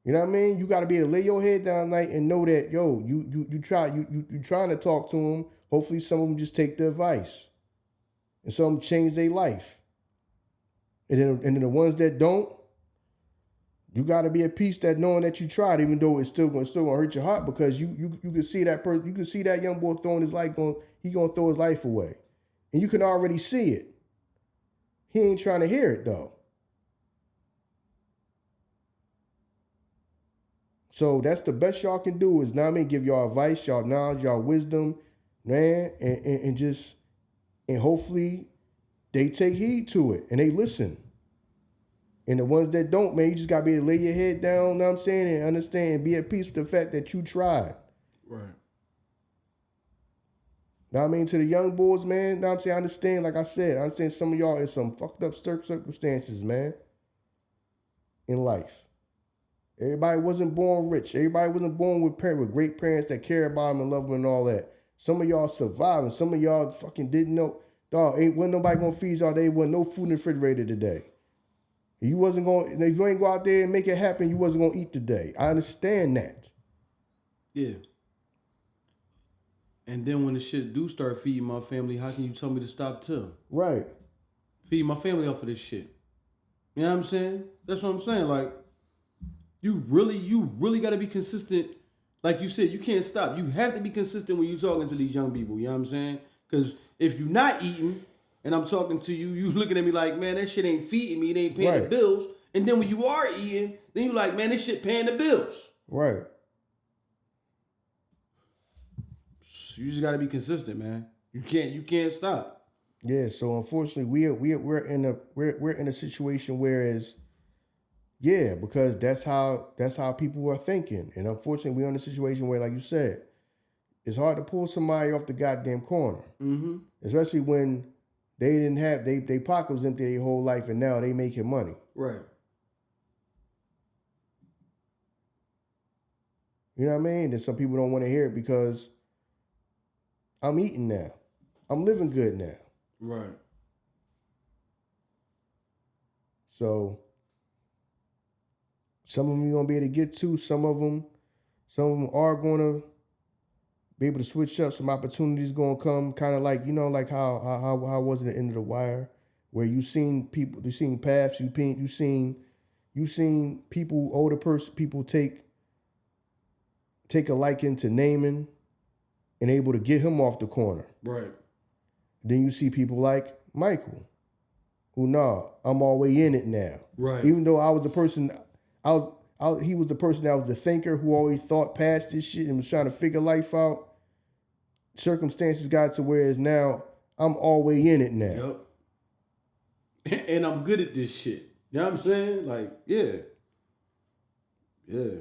You know what I mean? You gotta be able to lay your head down at night and know that, yo, you trying to talk to them. Hopefully some of them just take the advice. And some of them change their life. And then the ones that don't, you got to be at peace that knowing that you tried, even though it's still gonna hurt your heart, because you can see that person, you can see that young boy throwing his life he gonna throw his life away, and you can already see it. He ain't trying to hear it though. So that's the best y'all can do is, give y'all advice, y'all knowledge, y'all wisdom, man, and hopefully they take heed to it and they listen. And the ones that don't, man, you just got to be able to lay your head down, know what I'm saying, and understand and be at peace with the fact that you tried. Right. Know what I mean? To the young boys, man, know what I'm saying, I understand, like I said, I understand some of y'all in some fucked up circumstances, man, in life. Everybody wasn't born rich. Everybody wasn't born with great parents that care about them and love them and all that. Some of y'all survived, and some of y'all fucking didn't know. Dog, wasn't nobody going to feed y'all. There wasn't no food in the refrigerator today. If you ain't go out there and make it happen, you wasn't going to eat today. I understand that. Yeah. And then when the shit do start feeding my family, how can you tell me to stop too? Right. Feed my family off of this shit. You know what I'm saying? That's what I'm saying. Like, you really got to be consistent. Like you said, you can't stop. You have to be consistent when you're talking to these young people. You know what I'm saying? Because if you're not eating and I'm talking to you, you looking at me like, man, that shit ain't feeding me. It ain't paying the bills. And then when you are eating, then you like, man, this shit paying the bills. Right. So you just got to be consistent, man. You can't stop. Yeah. So unfortunately, we're in a situation whereas, yeah, because that's how people are thinking. And unfortunately, we're in a situation where, like you said, it's hard to pull somebody off the goddamn corner. Mm-hmm. Especially when they didn't have, they pocket was empty their whole life and now they making money. Right. You know what I mean? Then some people don't want to hear it because I'm eating now. I'm living good now. Right. So some of them you're going to be able to get to. Some of them are going to be able to switch up. Some opportunities going to come, kind of like, like how was it at the end of the wire, where you seen people, you seen paths, you seen people, people take a liking to naming and able to get him off the corner. Right. Then you see people like Michael, who, I'm all way in it now. Right. Even though I was the person, he was the person that was the thinker who always thought past this shit and was trying to figure life out. Circumstances got to where it's now I'm all way in it now. Yep. And I'm good at this shit. You know what I'm saying? Like, yeah. Yeah.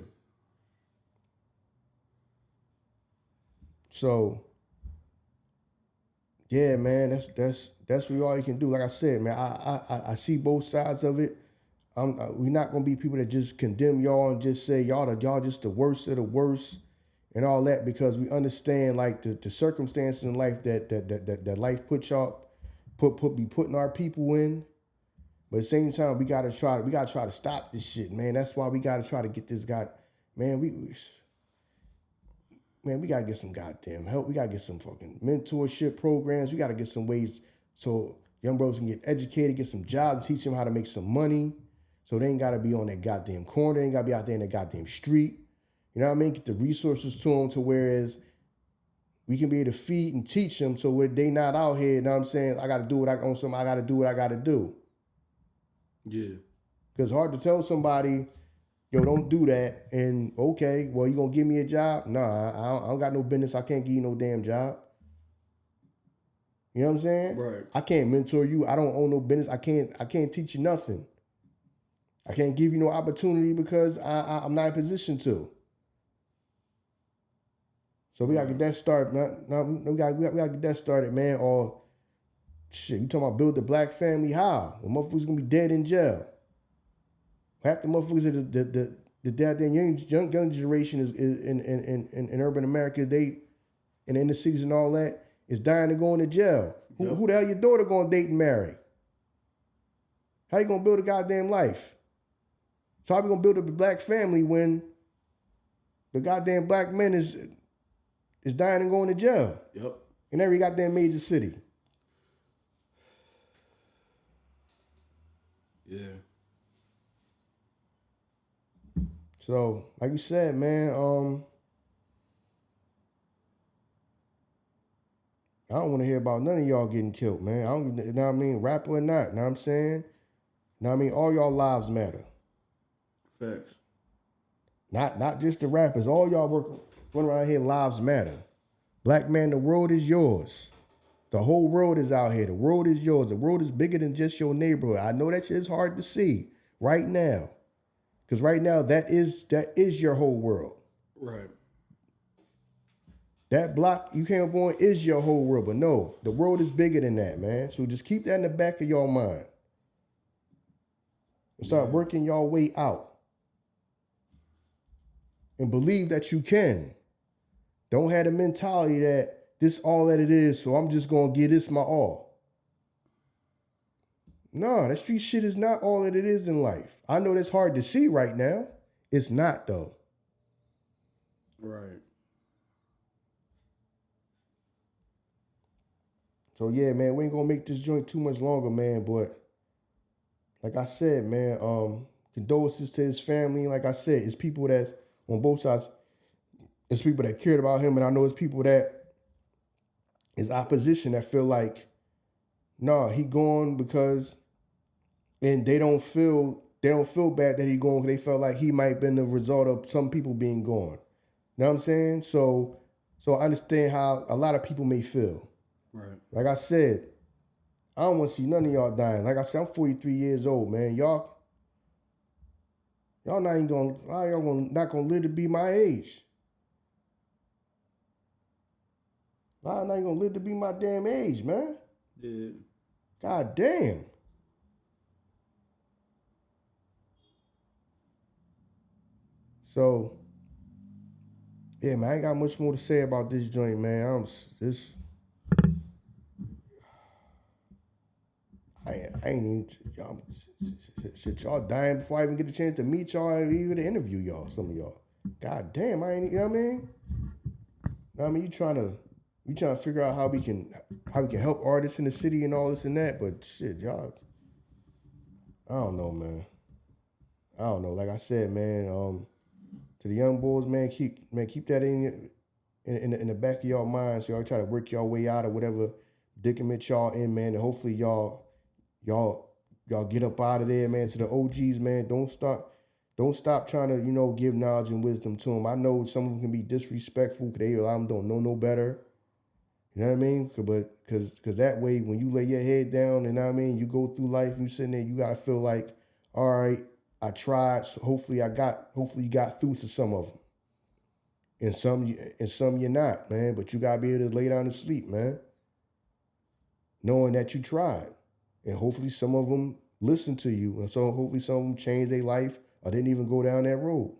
So, yeah, man, that's really all you can do. Like I said, man, I see both sides of it. We're not gonna be people that just condemn y'all and just say y'all just the worst of the worst and all that, because we understand like the circumstances in life that life be putting our people in. But at the same time, we gotta try to stop this shit, man. That's why we gotta try to get this guy, man. We gotta get some goddamn help. We gotta get some fucking mentorship programs. We gotta get some ways so young brothers can get educated, get some jobs, teach them how to make some money. So they ain't gotta be on that goddamn corner. They ain't gotta be out there in that goddamn street. You know what I mean? Get the resources to them to whereas we can be able to feed and teach them so where they not out here, you know what I'm saying? I gotta do what I gotta do. Yeah. Because it's hard to tell somebody yo, don't do that. And okay, well, you gonna give me a job? Nah, I don't got no business. I can't give you no damn job. You know what I'm saying? Right. I can't mentor you. I don't own no business. I can't teach you nothing. I can't give you no opportunity because I'm not in position to. So we gotta get that started. Now we gotta get that started, man. Or shit, you talking about build a black family? How? The motherfuckers gonna be dead in jail. Half the motherfuckers of the goddamn young generation is in urban America. They in the inner cities and all that is dying and going to jail. Yep. Who the hell your daughter gonna date and marry? How you gonna build a goddamn life? So how we gonna build up a black family when the goddamn black men is dying and going to jail? Yep. In every goddamn major city. Yeah. So, like you said, man, I don't want to hear about none of y'all getting killed, man. I don't, you know what I mean, rapper or not, you know what I'm saying? You know what I mean? All y'all lives matter. Facts. Not just the rappers. All y'all run around here, lives matter. Black man, the world is yours. The whole world is out here. The world is yours. The world is bigger than just your neighborhood. I know that shit is hard to see right now. Because right now, that is your whole world. Right. That block you came up on is your whole world. But no, the world is bigger than that, man. So just keep that in the back of your mind. And start working your way out. And believe that you can. Don't have the mentality that this all that it is, so I'm just going to give this my all. No, that street shit is not all that it is in life. I know that's hard to see right now. It's not, though. Right. So, yeah, man, we ain't going to make this joint too much longer, man. But like I said, man, condolences to his family. Like I said, it's people that's on both sides. It's people that cared about him, and I know it's people that is opposition that feel like, nah, he gone because, and they don't feel bad that he gone because they felt like he might have been the result of some people being gone. You know what I'm saying? So I understand how a lot of people may feel. Right. Like I said, I don't want to see none of y'all dying. Like I said, I'm 43 years old, man. Y'all not even not gonna live to be my age. Y'all not even gonna live to be my damn age, man. Yeah. God damn. So, yeah, man, I ain't got much more to say about this joint, man. I ain't even, y'all dying before I even get a chance to meet y'all or even to interview y'all, some of y'all. God damn, I ain't, you know what I mean? I mean, you trying to figure out how we can help artists in the city and all this and that, but shit, y'all, I don't know, man. I don't know. Like I said, man, to the young boys, man, keep that in the back of y'all mind. So y'all try to work y'all way out of whatever predicament y'all in, man, and hopefully y'all get up out of there, man. To the OGs, man, don't stop trying to, give knowledge and wisdom to them. I know some of them can be disrespectful because a lot of them don't know no better. You know what I mean? Because that way, when you lay your head down, and I mean, you go through life, and you sitting there, you gotta feel like, all right, I tried. So hopefully you got through to some of them. And some you're not, man. But you gotta be able to lay down and sleep, man. Knowing that you tried. And hopefully some of them listen to you. And so hopefully some of them change their life or didn't even go down that road.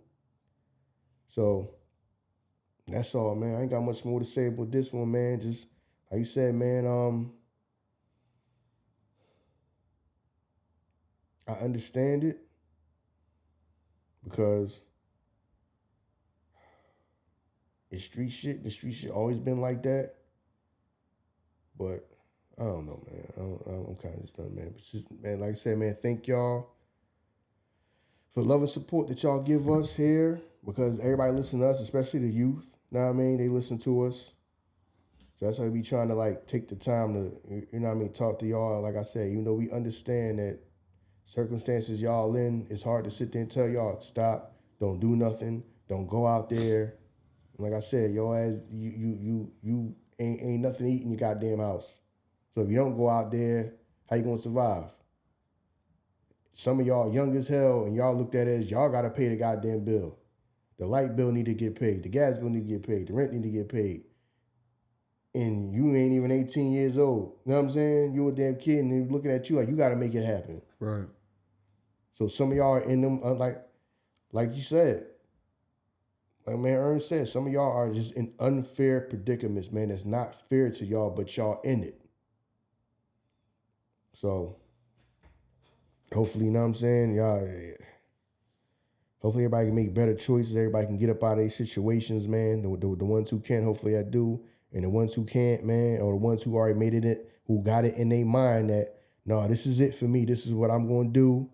So that's all, man. I ain't got much more to say about this one, man. Just like you said, man, I understand it because it's street shit. The street shit always been like that. But I don't know, man. I'm kind of just done, man. But just, man, like I said, man, thank y'all for the love and support that y'all give us here, because everybody listen to us, especially the youth. You know what I mean? They listen to us. So that's why we trying to take the time to, you know what I mean, talk to y'all. Like I said, even though we understand that circumstances y'all in, it's hard to sit there and tell y'all, stop. don't do nothing, don't go out there. Like I said, your ass, you ain't nothing to eat in your goddamn house. So if you don't go out there, how you gonna survive? Some of y'all young as hell, and y'all looked at it as y'all gotta pay the goddamn bill. The light bill need to get paid. The gas bill need to get paid. The rent need to get paid. And you ain't even 18 years old. You know what I'm saying? You a damn kid, and they're looking at you like you gotta make it happen. Right. So some of y'all are in them, like you said, like man Ern said, some of y'all are just in unfair predicaments, man. That's not fair to y'all, but y'all in it. So hopefully, you know what I'm saying, y'all. Hopefully everybody can make better choices. Everybody can get up out of these situations, man. The ones who can, hopefully I do. And the ones who can't, man, or the ones who already made it, who got it in their mind that, no, this is it for me. This is what I'm going to do.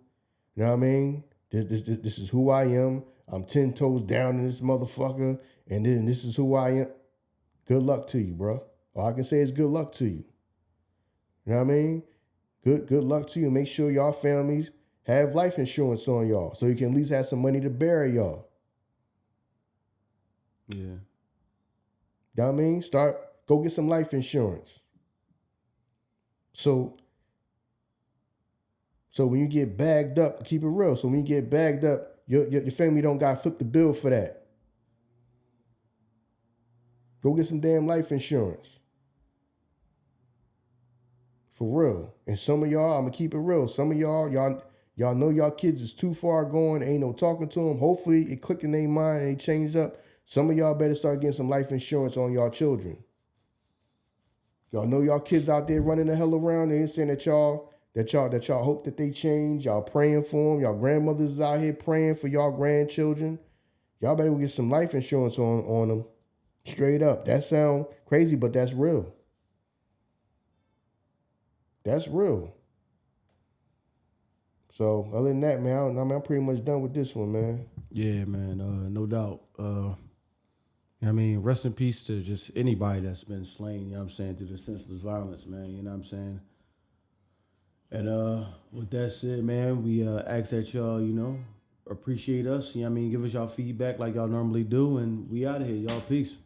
You know what I mean? This is who I am. I'm 10 toes down in this motherfucker. And then this is who I am. Good luck to you, bro. All I can say is good luck to you. You know what I mean? Good luck to you. Make sure y'all families have life insurance on y'all so you can at least have some money to bury y'all. Yeah. You know what I mean? Go get some life insurance. So when you get bagged up, keep it real. So when you get bagged up, your family don't got to flip the bill for that. Go get some damn life insurance. For real. And some of y'all, I'm going to keep it real. Some of y'all know y'all kids is too far going. Ain't no talking to them. Hopefully it click in their mind and they change up. Some of y'all better start getting some life insurance on y'all children. Y'all know y'all kids out there running the hell around. They ain't saying that y'all hope that they change. Y'all praying for them. Y'all grandmothers is out here praying for y'all grandchildren. Y'all better get some life insurance on them. Straight up. That sound crazy, but that's real. That's real. So other than that, man, I'm pretty much done with this one, man. Yeah, man. No doubt. I mean, rest in peace to just anybody that's been slain, you know what I'm saying, through the senseless violence, man, you know what I'm saying? And with that said, man, we ask that y'all, you know, appreciate us, you know what I mean, give us y'all feedback like y'all normally do, and we out of here, y'all. Peace.